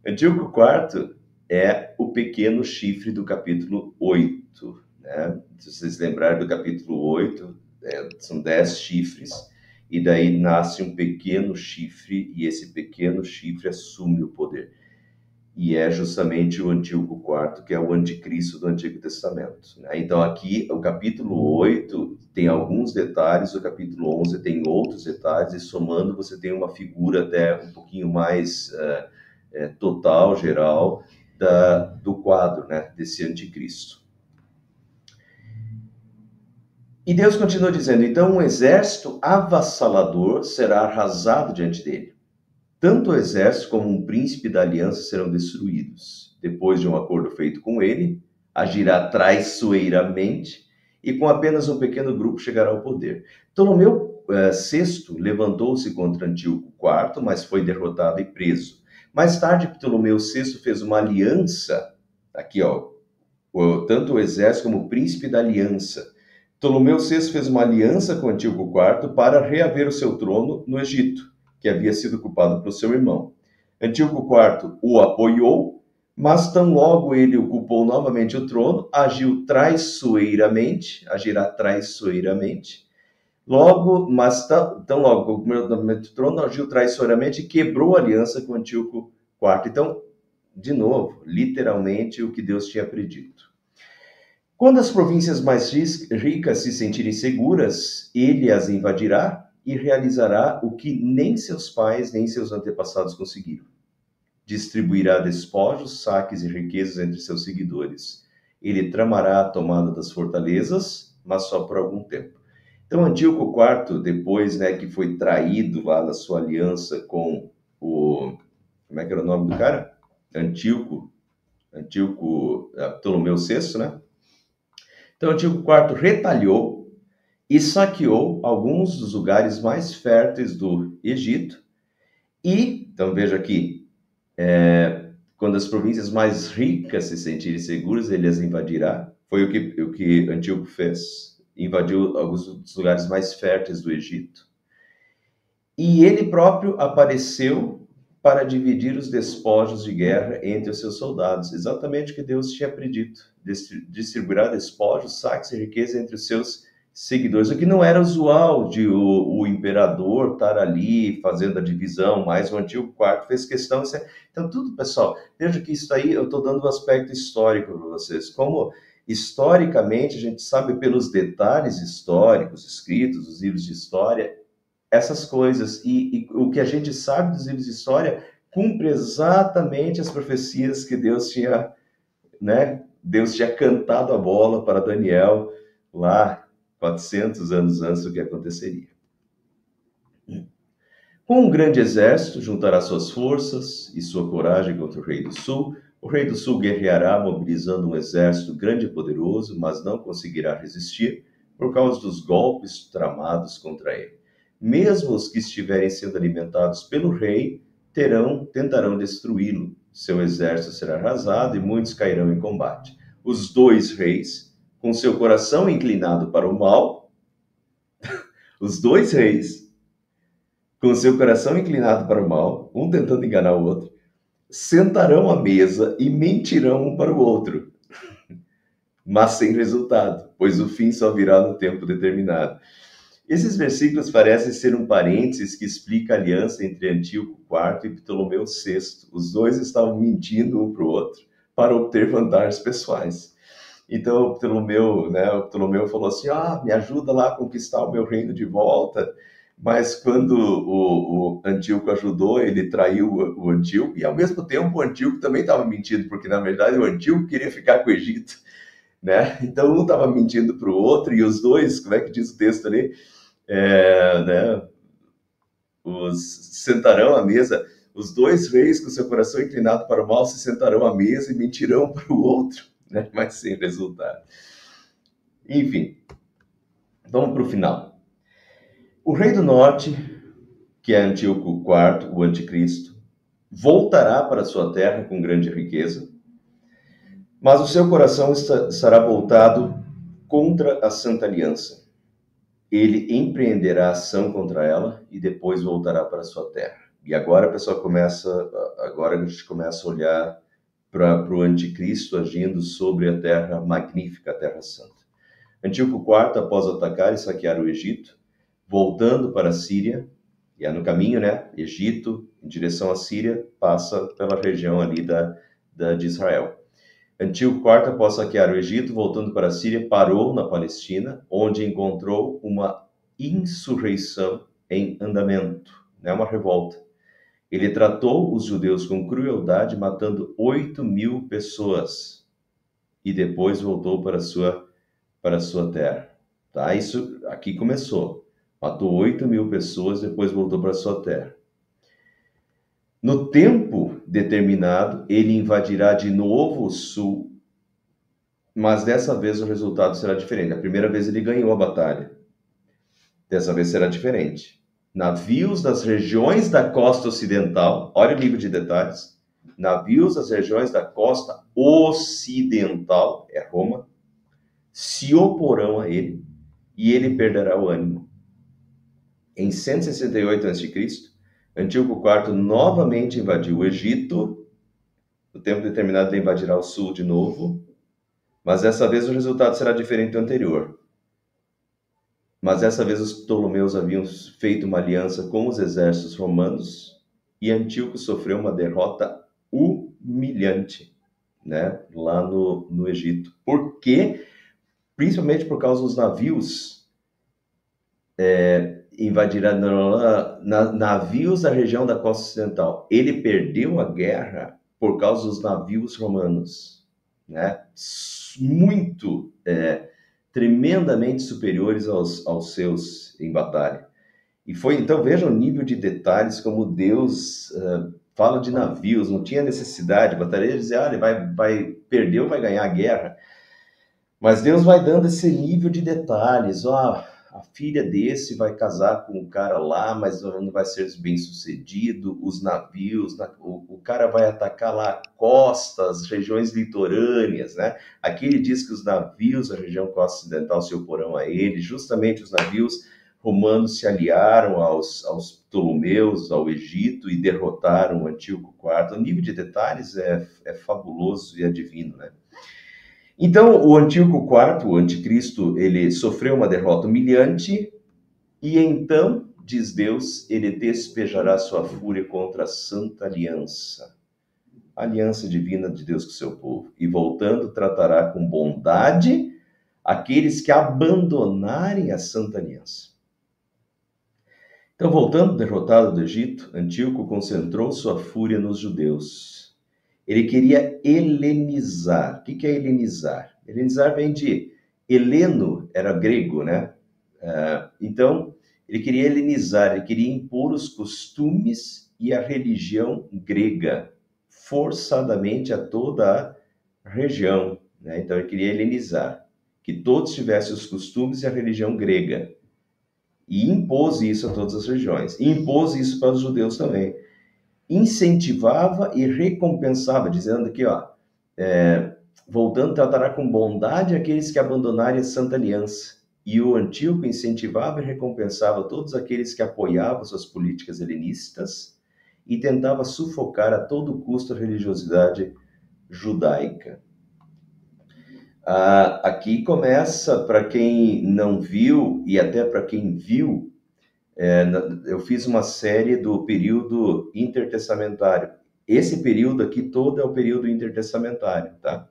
Antíoco IV é o pequeno chifre do capítulo 8. Né? Se vocês lembrarem do capítulo 8, são 10 chifres, e daí nasce um pequeno chifre, e esse pequeno chifre assume o poder. E é justamente o Antíoco IV, que é o anticristo do Antigo Testamento. Né? Então aqui, o capítulo 8 tem alguns detalhes, o capítulo 11 tem outros detalhes, e somando você tem uma figura até um pouquinho mais total, geral, do quadro, né, desse anticristo. E Deus continua dizendo, então um exército avassalador será arrasado diante dele. Tanto o exército como um príncipe da aliança serão destruídos. Depois de um acordo feito com ele, agirá traiçoeiramente e com apenas um pequeno grupo chegará ao poder. Ptolomeu VI levantou-se contra Antíoco IV, mas foi derrotado e preso. Mais tarde, Ptolomeu VI fez uma aliança, aqui ó, tanto o exército como o príncipe da aliança. Ptolomeu VI fez uma aliança com Antíoco IV para reaver o seu trono no Egito, que havia sido ocupado pelo seu irmão. Antíoco IV o apoiou, mas tão logo ele ocupou novamente o trono, agirá traiçoeiramente. Tão logo ocupou novamente o trono, agiu traiçoeiramente e quebrou a aliança com Antíoco IV. Então, de novo, literalmente o que Deus tinha predito. Quando as províncias mais ricas se sentirem seguras, ele as invadirá e realizará o que nem seus pais nem seus antepassados conseguiram. Distribuirá despojos, saques e riquezas entre seus seguidores. Ele tramará a tomada das fortalezas, mas só por algum tempo. Então, Antíoco IV, depois que foi traído lá na sua aliança com o... Como é que era o nome do cara? Ptolomeu VI, né? Então, Antíoco IV retalhou e saqueou alguns dos lugares mais férteis do Egito. E, então veja aqui, quando as províncias mais ricas se sentirem seguras, ele as invadirá. Foi o que Antíoco fez, invadiu alguns dos lugares mais férteis do Egito. E ele próprio apareceu para dividir os despojos de guerra entre os seus soldados, exatamente o que Deus tinha predito, distribuirá despojos, saques e riqueza entre os seus seguidores, o que não era usual de o imperador estar ali fazendo a divisão, mas o Antíoco IV fez questão. Então tudo, pessoal, veja que isso aí eu estou dando um aspecto histórico para vocês, como historicamente a gente sabe pelos detalhes históricos escritos nos livros de história, essas coisas, e o que a gente sabe dos livros de história cumpre exatamente as profecias que Deus tinha, Deus tinha cantado a bola para Daniel lá 400 anos antes do que aconteceria. Com um grande exército, juntará suas forças e sua coragem contra o rei do sul. O rei do sul guerreará, mobilizando um exército grande e poderoso, mas não conseguirá resistir por causa dos golpes tramados contra ele. Mesmo os que estiverem sendo alimentados pelo rei tentarão destruí-lo. Seu exército será arrasado e muitos cairão em combate. Os dois reis, com seu coração inclinado para o mal, os dois reis, com seu coração inclinado para o mal, um tentando enganar o outro, sentarão à mesa e mentirão um para o outro, mas sem resultado, pois o fim só virá no tempo determinado. Esses versículos parecem ser um parênteses que explica a aliança entre Antíoco IV e Ptolomeu VI. Os dois estavam mentindo um para o outro para obter vantagens pessoais. Então, o Ptolomeu falou assim, me ajuda lá a conquistar o meu reino de volta. Mas quando o Antíoco ajudou, ele traiu o Antíoco, e ao mesmo tempo o Antíoco também estava mentindo, porque na verdade o Antíoco queria ficar com o Egito, né? Então um estava mentindo para o outro, e os dois, como é que diz o texto ali? Sentarão à mesa, os dois reis com seu coração inclinado para o mal se sentarão à mesa e mentirão para o outro, né? Mas sem resultado. Enfim, vamos para o final. O rei do norte que é Antíoco IV, o anticristo, voltará para sua terra com grande riqueza, mas o seu coração estará voltado contra a Santa Aliança. Ele empreenderá ação contra ela e depois voltará para sua terra. E agora a gente começa a olhar para o anticristo agindo sobre a terra magnífica, a terra santa. Antíoco IV, após atacar e saquear o Egito, voltando para a Síria, e é no caminho, né? Egito, em direção à Síria, passa pela região ali de Israel. Antíoco IV, após saquear o Egito, voltando para a Síria, parou na Palestina, onde encontrou uma insurreição em andamento, né? Uma revolta. Ele tratou os judeus com crueldade, matando 8.000 pessoas, e depois voltou para sua terra. Tá? Isso aqui começou. Matou 8.000 pessoas, depois voltou para sua terra. No tempo determinado, ele invadirá de novo o sul, mas dessa vez o resultado será diferente. A primeira vez ele ganhou a batalha. Dessa vez será diferente. Navios das regiões da costa ocidental, olha o nível de detalhes, navios das regiões da costa ocidental, é Roma, se oporão a ele, e ele perderá o ânimo. Em 168 a.C., Antíoco IV novamente invadiu o Egito. No tempo determinado, ele invadirá o sul de novo, mas dessa vez o resultado será diferente do anterior. Mas dessa vez os Ptolomeus haviam feito uma aliança com os exércitos romanos e Antíoco sofreu uma derrota humilhante, né, lá no Egito. Por quê? Principalmente por causa dos navios invadirão navios da região da costa ocidental. Ele perdeu a guerra por causa dos navios romanos, né? Muito, tremendamente superiores aos seus em batalha. E foi, então, veja o nível de detalhes como Deus fala de navios, não tinha necessidade, batalha dizer, ele perdeu, vai ganhar a guerra. Mas Deus vai dando esse nível de detalhes, a filha desse vai casar com um cara lá, mas não vai ser bem sucedido, os navios, o cara vai atacar lá a costa, as regiões litorâneas, né? Aqui ele diz que os navios da região costa ocidental se oporão a ele, justamente os navios romanos se aliaram aos Ptolomeus, ao Egito e derrotaram o Antíoco IV. O nível de detalhes é fabuloso e é divino, né? Então, o Antíoco IV, o anticristo, ele sofreu uma derrota humilhante e então, diz Deus, ele despejará sua fúria contra a Santa Aliança, a aliança divina de Deus com o seu povo, e voltando tratará com bondade aqueles que abandonarem a Santa Aliança. Então, voltando derrotado do Egito, Antíoco concentrou sua fúria nos judeus. Ele queria helenizar. O que é helenizar? Helenizar vem de Heleno, era grego, né? Então, ele queria helenizar, ele queria impor os costumes e a religião grega, forçadamente a toda a região, né? Então, ele queria helenizar, que todos tivessem os costumes e a religião grega. E impôs isso a todas as regiões. E impôs isso para os judeus também. Incentivava e recompensava, dizendo aqui, voltando, tratará com bondade aqueles que abandonarem a Santa Aliança. E o Antíoco incentivava e recompensava todos aqueles que apoiavam suas políticas helenistas e tentava sufocar a todo custo a religiosidade judaica. Aqui começa, para quem não viu e até para quem viu, eu fiz uma série do período intertestamentário. Esse período aqui todo é o período intertestamentário, tá?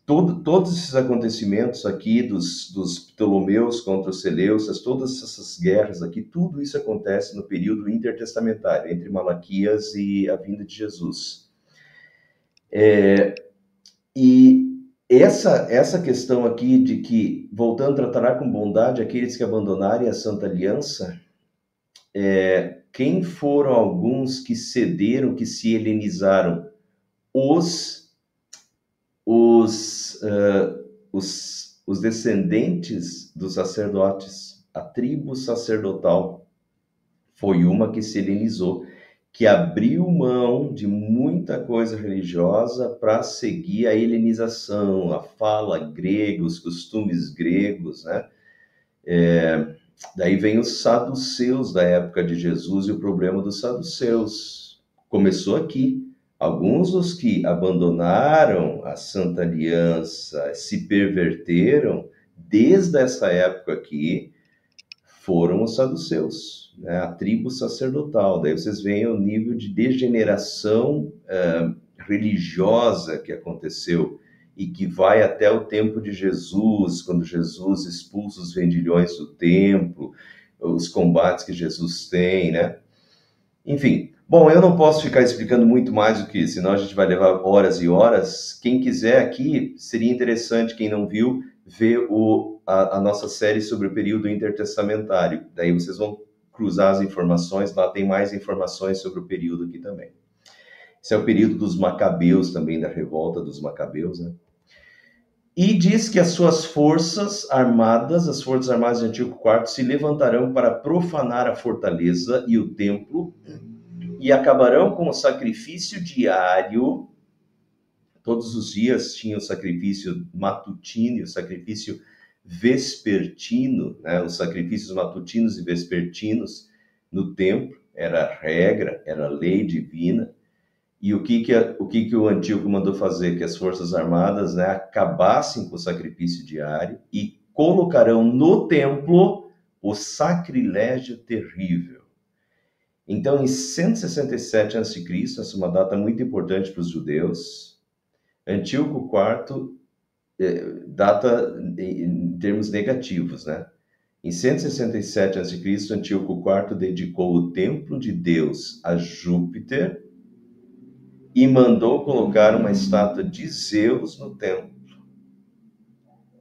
Todos esses acontecimentos aqui dos Ptolomeus contra os Seleucidas, todas essas guerras aqui, tudo isso acontece no período intertestamentário, entre Malaquias e a vinda de Jesus. E essa questão aqui de que, voltando, tratará com bondade aqueles que abandonarem a Santa Aliança, quem foram alguns que cederam, que se helenizaram? Os descendentes dos sacerdotes, a tribo sacerdotal, foi uma que se helenizou, que abriu mão de muita coisa religiosa para seguir a helenização, a fala grega, os costumes gregos, né? Daí vem os saduceus da época de Jesus e o problema dos saduceus. Começou aqui. Alguns dos que abandonaram a Santa Aliança, se perverteram, desde essa época aqui, foram os saduceus, né? A tribo sacerdotal. Daí vocês veem o nível de degeneração religiosa que aconteceu e que vai até o tempo de Jesus, quando Jesus expulsa os vendilhões do templo, os combates que Jesus tem, né? Enfim, bom, eu não posso ficar explicando muito mais do que isso, senão a gente vai levar horas e horas. Quem quiser aqui, seria interessante, quem não viu, ver a nossa série sobre o período intertestamentário. Daí vocês vão cruzar as informações, lá tem mais informações sobre o período aqui também. Esse é o período dos Macabeus também, da revolta dos Macabeus, né? E diz que as suas forças armadas, as forças armadas de Antíoco IV, se levantarão para profanar a fortaleza e o templo e acabarão com o sacrifício diário. Todos os dias tinha o sacrifício matutino e o sacrifício vespertino, né? Os sacrifícios matutinos e vespertinos no templo, era regra, era lei divina. E o que o Antíoco mandou fazer? Que as forças armadas, né, acabassem com o sacrifício diário e colocarão no templo o sacrilégio terrível. Então, em 167 a.C., essa é uma data muito importante para os judeus, Antíoco IV, data em termos negativos, né? Em 167 a.C., Antíoco IV dedicou o templo de Deus a Júpiter e mandou colocar uma estátua de Zeus no templo.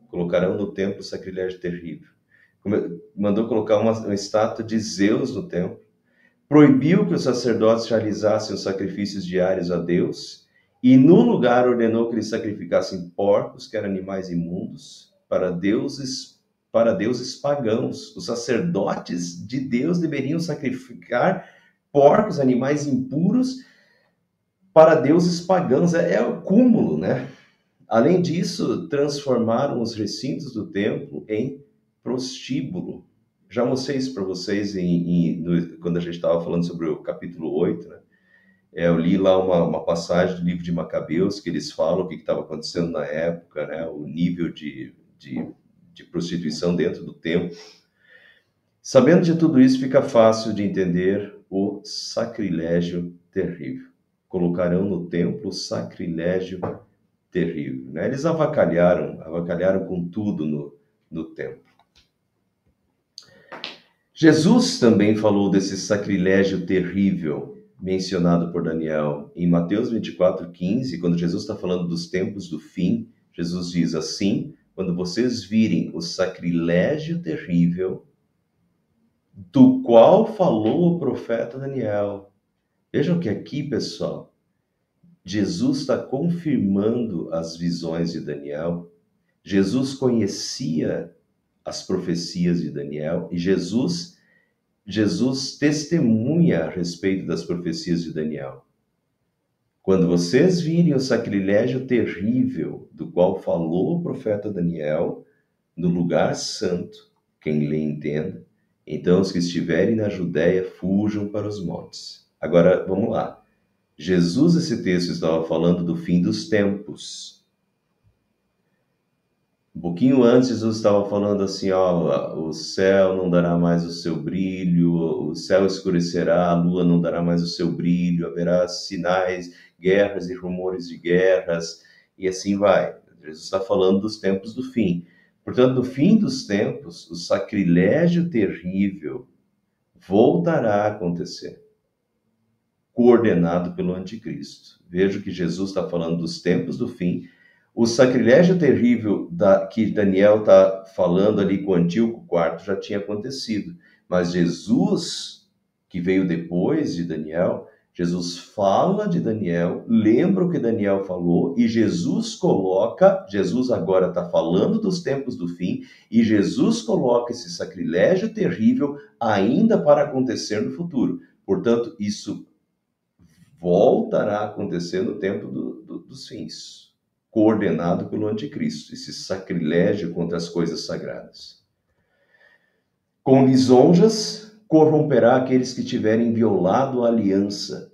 Colocarão no templo o sacrilégio terrível. Mandou colocar uma estátua de Zeus no templo. Proibiu que os sacerdotes realizassem os sacrifícios diários a Deus e, no lugar, ordenou que eles sacrificassem porcos, que eram animais imundos, para deuses pagãos. Os sacerdotes de Deus deveriam sacrificar porcos, animais impuros, para deuses pagãos. É o cúmulo, né? Além disso, transformaram os recintos do templo em prostíbulo. Já mostrei isso para vocês quando a gente estava falando sobre o capítulo 8, né? Eu li lá uma passagem do livro de Macabeus, que eles falam o que estava acontecendo na época, né? O nível de prostituição dentro do templo. Sabendo de tudo isso, fica fácil de entender o sacrilégio terrível. Colocarão no templo o sacrilégio terrível, né? Eles avacalharam com tudo no templo. Jesus também falou desse sacrilégio terrível mencionado por Daniel em Mateus 24:15, quando Jesus está falando dos tempos do fim. Jesus diz assim: quando vocês virem o sacrilégio terrível do qual falou o profeta Daniel. Vejam que aqui, pessoal, Jesus está confirmando as visões de Daniel. Jesus conhecia as profecias de Daniel e Jesus testemunha a respeito das profecias de Daniel. Quando vocês virem o sacrilégio terrível do qual falou o profeta Daniel no lugar santo, quem lê entenda, então os que estiverem na Judéia fujam para os montes. Agora, vamos lá. Jesus, esse texto estava falando do fim dos tempos. Um pouquinho antes, Jesus estava falando assim, ó, o céu não dará mais o seu brilho, o céu escurecerá, a lua não dará mais o seu brilho, haverá sinais, guerras e rumores de guerras, e assim vai. Jesus está falando dos tempos do fim. Portanto, no fim dos tempos, o sacrilégio terrível voltará a acontecer, coordenado pelo anticristo. Veja que Jesus está falando dos tempos do fim. O sacrilégio terrível que Daniel está falando ali com Antíoco IV já tinha acontecido. Mas Jesus, que veio depois de Daniel, Jesus fala de Daniel, lembra o que Daniel falou, e Jesus agora está falando dos tempos do fim, e Jesus coloca esse sacrilégio terrível ainda para acontecer no futuro. Portanto, isso voltará a acontecer no tempo dos fins, coordenado pelo anticristo, esse sacrilégio contra as coisas sagradas. Com lisonjas, corromperá aqueles que tiverem violado a aliança.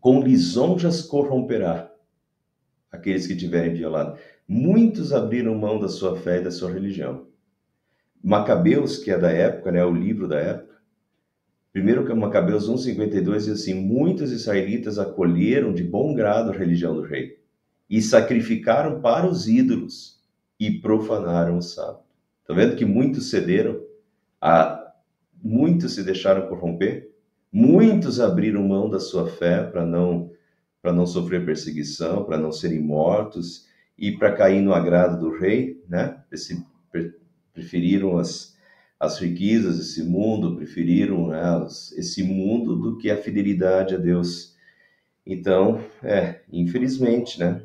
Com lisonjas corromperá aqueles que tiverem violado. Muitos abriram mão da sua fé e da sua religião. Macabeus, que é da época, né, o livro da época, primeiro Macabeus 1:52 diz assim: muitos israelitas acolheram de bom grado a religião do rei e sacrificaram para os ídolos e profanaram o sábado. Está vendo que muitos cederam? Muitos se deixaram corromper? Muitos abriram mão da sua fé para não sofrer perseguição, para não serem mortos e para cair no agrado do rei, né? Preferiram as riquezas desse mundo, preferiram, né, esse mundo do que a fidelidade a Deus. Então, infelizmente, né?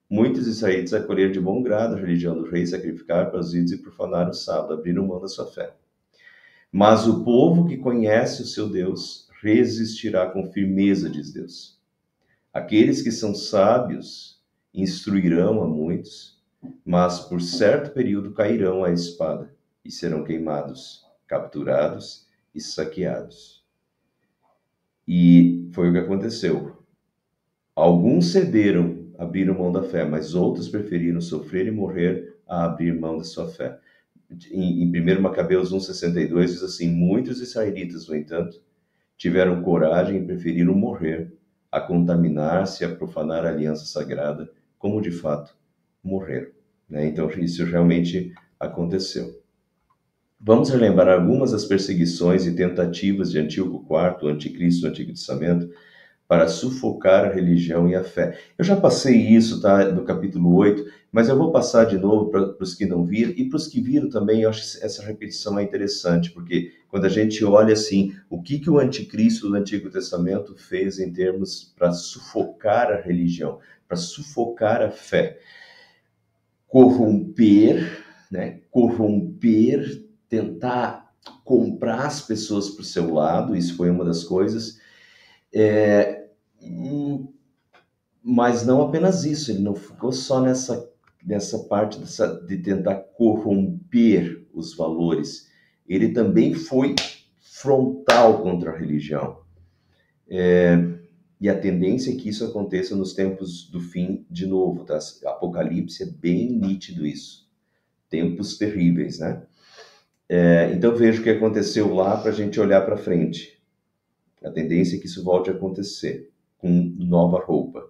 Muitos israelitas acolheram de bom grado a religião do rei, sacrificaram para os ídolos e profanaram o sábado, abriram mão da sua fé. Mas o povo que conhece o seu Deus resistirá com firmeza, diz Deus. Aqueles que são sábios instruirão a muitos, mas por certo período cairão à espada e serão queimados, capturados e saqueados. E foi o que aconteceu. Alguns cederam, abriram mão da fé, mas outros preferiram sofrer e morrer a abrir mão da sua fé. Em 1 Macabeus 1:62 diz assim: muitos israelitas, no entanto, tiveram coragem e preferiram morrer a contaminar-se, a profanar a aliança sagrada, como de fato morreram. Né? Então, isso realmente aconteceu. Vamos relembrar algumas das perseguições e tentativas de Antíoco IV, o anticristo do Antigo Testamento, para sufocar a religião e a fé. Eu já passei isso, tá, no capítulo 8, mas eu vou passar de novo para os que não viram, e para os que viram também. Eu acho que essa repetição é interessante, porque quando a gente olha assim, o que o anticristo do Antigo Testamento fez em termos para sufocar a religião, para sufocar a fé. Corromper, né? Corromper, tentar comprar as pessoas para o seu lado, isso foi uma das coisas. Mas não apenas isso, ele não ficou só nessa parte de tentar corromper os valores, ele também foi frontal contra a religião. E a tendência é que isso aconteça nos tempos do fim de novo, tá? Apocalipse é bem nítido isso. Tempos terríveis, né? Então veja o que aconteceu lá para a gente olhar para frente. A tendência é que isso volte a acontecer com nova roupa.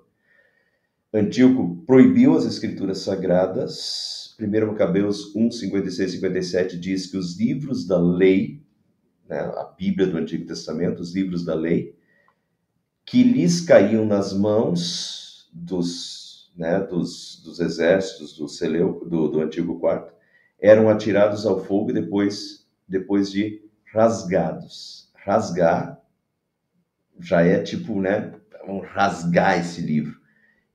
Antíoco proibiu as escrituras sagradas. 1 Macabeus 1:56 e 57 diz que os livros da lei, né, a Bíblia do Antigo Testamento, os livros da lei, que lhes caíam nas mãos dos exércitos do Antigo Quarto, eram atirados ao fogo depois de rasgados. Rasgar já é tipo, né, vamos rasgar esse livro.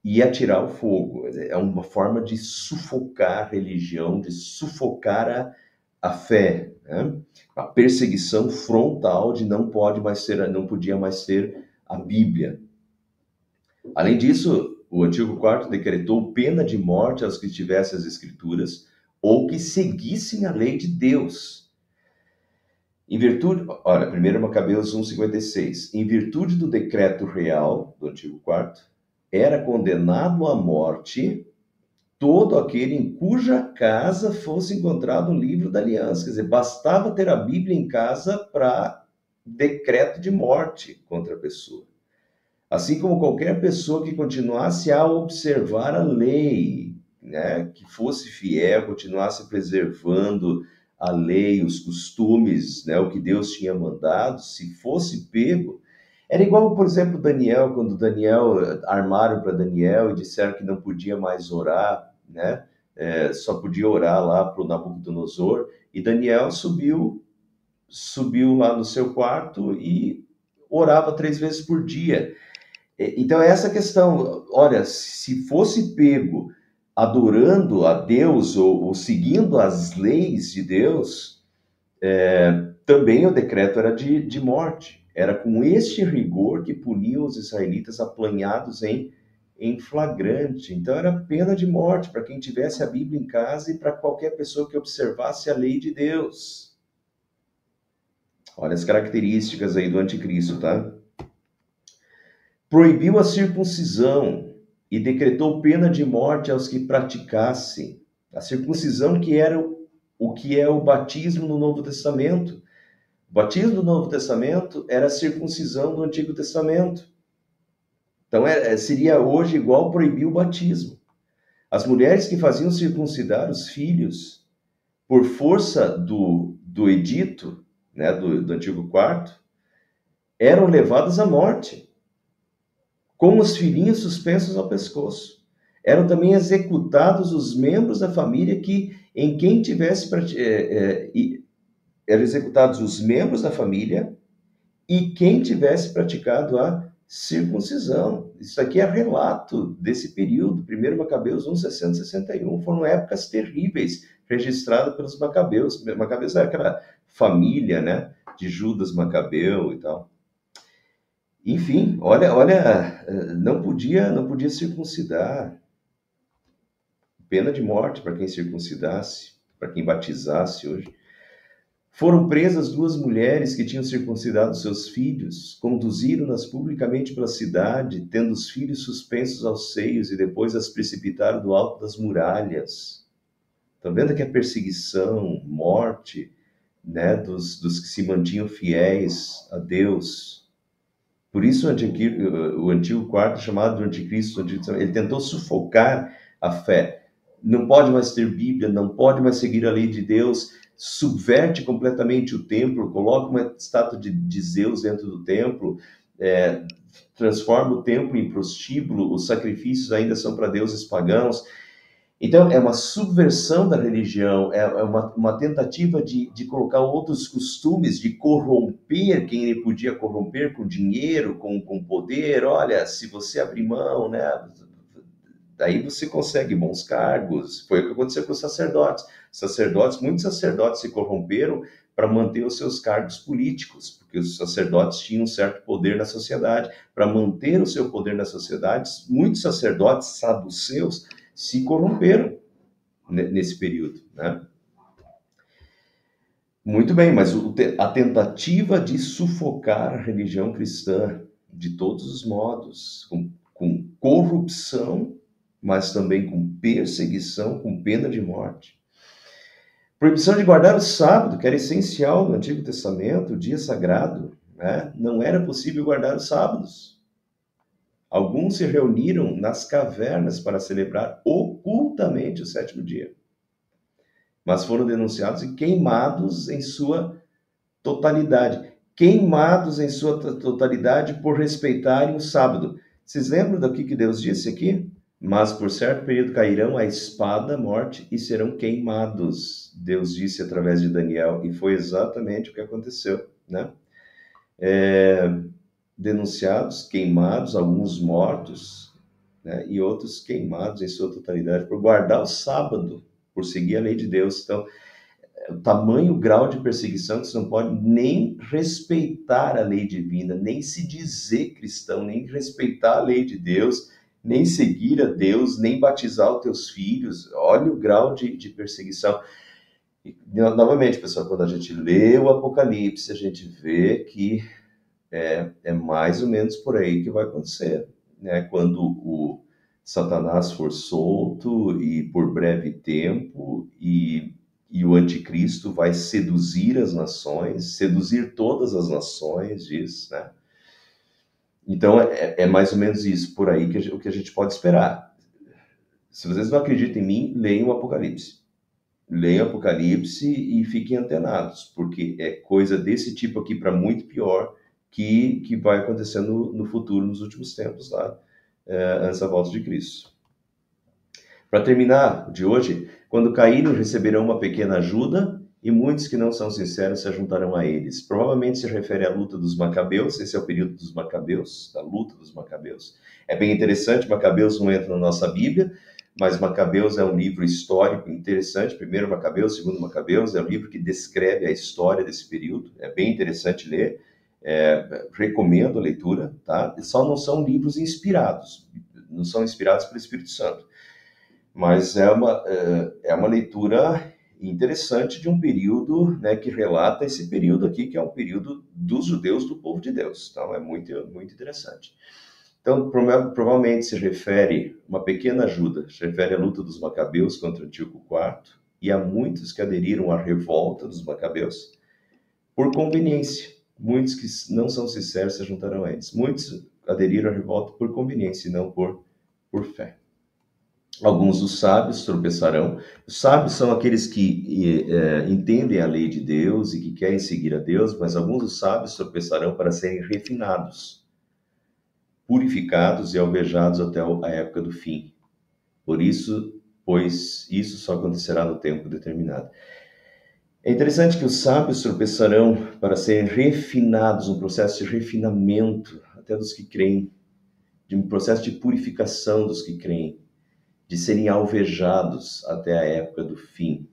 E atirar ao fogo. É uma forma de sufocar a religião, de sufocar a fé. Né? A perseguição frontal de não podia mais ser a Bíblia. Além disso, o Antigo Quarto decretou pena de morte aos que tivessem as Escrituras ou que seguissem a lei de Deus. Em virtude, 1 Macabeus 1:56, em virtude do decreto real do Antigo Quarto, era condenado à morte todo aquele em cuja casa fosse encontrado o livro da aliança. Quer dizer, bastava ter a Bíblia em casa para decreto de morte contra a pessoa. Assim como qualquer pessoa que continuasse a observar a lei, né, que fosse fiel, continuasse preservando a lei, os costumes, né, o que Deus tinha mandado, se fosse pego. Era igual, por exemplo, Daniel, quando armaram para Daniel e disseram que não podia mais orar, né? Só podia orar lá para o Nabucodonosor, e Daniel subiu lá no seu quarto e orava 3 vezes por dia. Então, é essa questão. Olha, se fosse pego adorando a Deus ou seguindo as leis de Deus, também o decreto era de morte. Era com este rigor que puniam os israelitas apanhados em flagrante. Então, era pena de morte para quem tivesse a Bíblia em casa e para qualquer pessoa que observasse a lei de Deus. Olha as características aí do anticristo, tá? Proibiu a circuncisão e decretou pena de morte aos que praticassem. A circuncisão que era o que é o batismo no Novo Testamento. O batismo do Novo Testamento era a circuncisão do Antigo Testamento. Então, seria hoje igual proibir o batismo. As mulheres que faziam circuncidar os filhos por força do edito, né, do Antigo Quarto, eram levadas à morte, com os filhinhos suspensos ao pescoço. Eram também executados os membros da família em quem tivesse... eram executados os membros da família e quem tivesse praticado a circuncisão. Isso aqui é relato desse período, 1 Macabeus 1, 60, 61. Foram épocas terríveis registradas pelos Macabeus. Macabeus era aquela família, né, de Judas Macabeu e tal. Enfim, olha, não podia circuncidar. Pena de morte para quem circuncidasse, para quem batizasse hoje. Foram presas 2 mulheres que tinham circuncidado seus filhos, conduziram-nas publicamente pela cidade, tendo os filhos suspensos aos seios e depois as precipitaram do alto das muralhas. Estão vendo que a perseguição, morte, né, dos que se mantinham fiéis a Deus. Por isso o antigo quarto, chamado de anticristo, ele tentou sufocar a fé. Não pode mais ter Bíblia, não pode mais seguir a lei de Deus, subverte completamente o templo, coloca uma estátua de Zeus dentro do templo, transforma o templo em prostíbulo, os sacrifícios ainda são para deuses pagãos. Então, é uma subversão da religião, é uma tentativa de colocar outros costumes, de corromper quem ele podia corromper com dinheiro, com poder. Olha, se você abrir mão, né, daí você consegue bons cargos. Foi o que aconteceu com os sacerdotes. Muitos sacerdotes se corromperam para manter os seus cargos políticos, porque os sacerdotes tinham um certo poder na sociedade. Para manter o seu poder na sociedade, muitos sacerdotes saduceus se corromperam nesse período, né? Muito bem, mas a tentativa de sufocar a religião cristã de todos os modos, com corrupção, mas também com perseguição, com pena de morte. Proibição de guardar o sábado, que era essencial no Antigo Testamento, o dia sagrado, né? Não era possível guardar os sábados. Alguns se reuniram nas cavernas para celebrar ocultamente o 7º dia, mas foram denunciados e queimados em sua totalidade. Queimados em sua totalidade por respeitarem o sábado. Vocês lembram do que Deus disse aqui? Mas por certo período cairão a espada, a morte, e serão queimados. Deus disse através de Daniel, e foi exatamente o que aconteceu, né? Denunciados, queimados, alguns mortos, né? E outros queimados em sua totalidade por guardar o sábado, por seguir a lei de Deus. Então, o tamanho, grau de perseguição que você não pode nem respeitar a lei divina, nem se dizer cristão, nem respeitar a lei de Deus, nem seguir a Deus, nem batizar os teus filhos. Olha o grau de perseguição. E, novamente, pessoal, quando a gente lê o Apocalipse, a gente vê que é mais ou menos por aí que vai acontecer, né? Quando o Satanás for solto e por breve tempo, e o anticristo vai seduzir as nações, seduzir todas as nações, diz, né? Então, é mais ou menos isso por aí o que a gente pode esperar. Se vocês não acreditam em mim, leiam o Apocalipse. Leiam o Apocalipse e fiquem antenados, porque é coisa desse tipo aqui para muito pior que vai acontecer no futuro, nos últimos tempos, lá, antes da volta de Cristo. Para terminar de hoje, quando caírem, receberão uma pequena ajuda, e muitos que não são sinceros se juntarão a eles. Provavelmente se refere à luta dos Macabeus, esse é o período dos Macabeus, da luta dos Macabeus. É bem interessante, Macabeus não entra na nossa Bíblia, mas Macabeus é um livro histórico interessante. Primeiro Macabeus, segundo Macabeus, é um livro que descreve a história desse período. É bem interessante ler. Recomendo a leitura, tá? Só não são livros inspirados, não são inspirados pelo Espírito Santo. Mas é uma leitura interessante de um período, né, que relata esse período aqui, que é um período dos judeus, do povo de Deus. Então, é muito, muito interessante. Então, provavelmente se refere, uma pequena ajuda, se refere à luta dos Macabeus contra Antíoco IV e a muitos que aderiram à revolta dos Macabeus por conveniência. Muitos que não são sinceros se juntarão a eles. Muitos aderiram à revolta por conveniência e não por fé. Alguns dos sábios tropeçarão. Os sábios são aqueles que entendem a lei de Deus e que querem seguir a Deus, mas alguns dos sábios tropeçarão para serem refinados, purificados e alvejados até a época do fim. Pois isso só acontecerá no tempo determinado. É interessante que os sábios tropeçarão para serem refinados, um processo de refinamento até dos que creem, de um processo de purificação dos que creem, de serem alvejados até a época do fim.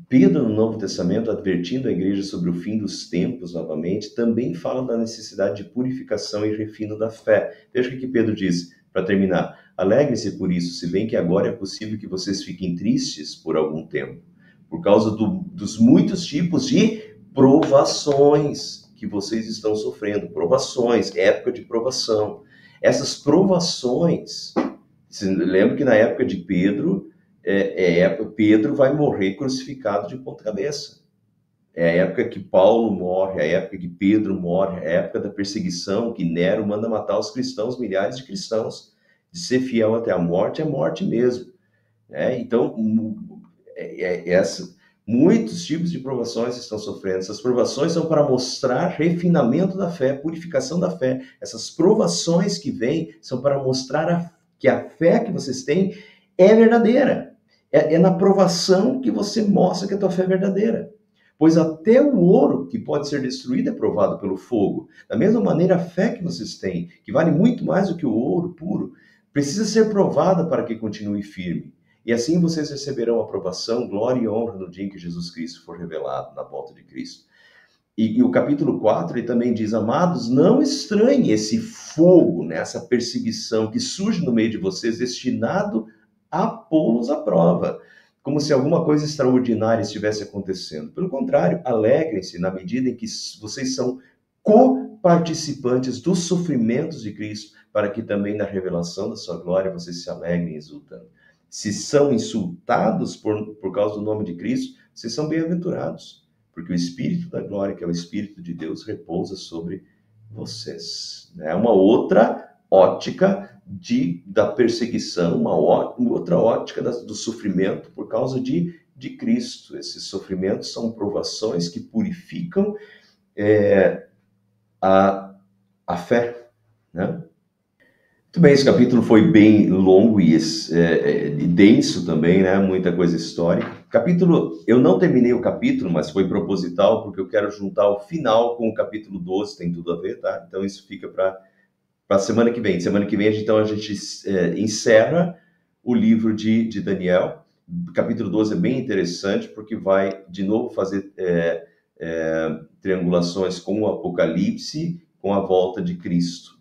Pedro, no Novo Testamento, advertindo a igreja sobre o fim dos tempos, novamente, também fala da necessidade de purificação e refino da fé. Veja o que Pedro diz, para terminar. Alegrem-se por isso, se bem que agora é possível que vocês fiquem tristes por algum tempo, por causa dos muitos tipos de provações que vocês estão sofrendo. Provações, época de provação. Essas provações, lembra que na época de Pedro, Pedro vai morrer crucificado de ponta cabeça. É a época que Paulo morre, é a época que Pedro morre, é a época da perseguição, que Nero manda matar os cristãos, milhares de cristãos. De ser fiel até a morte é morte mesmo. Então, muitos tipos de provações estão sofrendo. Essas provações são para mostrar refinamento da fé, purificação da fé. Essas provações que vêm são para mostrar que a fé que vocês têm é verdadeira. É na provação que você mostra que a tua fé é verdadeira. Pois até o ouro que pode ser destruído é provado pelo fogo. Da mesma maneira, a fé que vocês têm, que vale muito mais do que o ouro puro, precisa ser provada para que continue firme. E assim vocês receberão aprovação, glória e honra no dia em que Jesus Cristo for revelado, na volta de Cristo. E o capítulo 4, ele também diz, amados, não estranhem esse fogo, né, essa perseguição que surge no meio de vocês, destinado a pô-los à prova, como se alguma coisa extraordinária estivesse acontecendo. Pelo contrário, alegrem-se na medida em que vocês são co-participantes dos sofrimentos de Cristo, para que também na revelação da sua glória vocês se alegrem exultando. Se são insultados por causa do nome de Cristo, vocês são bem-aventurados, porque o Espírito da glória, que é o Espírito de Deus, repousa sobre vocês. É uma outra ótica da perseguição, uma outra ótica do sofrimento por causa de Cristo. Esses sofrimentos são provações que purificam a fé, né? Muito bem, esse capítulo foi bem longo e denso também, né? Muita coisa histórica. Eu não terminei o capítulo, mas foi proposital, porque eu quero juntar o final com o capítulo 12, tem tudo a ver, tá? Então isso fica para a semana que vem. Semana que vem, então, a gente encerra o livro de Daniel. O capítulo 12 é bem interessante, porque vai, de novo, fazer triangulações com o Apocalipse, com a volta de Cristo.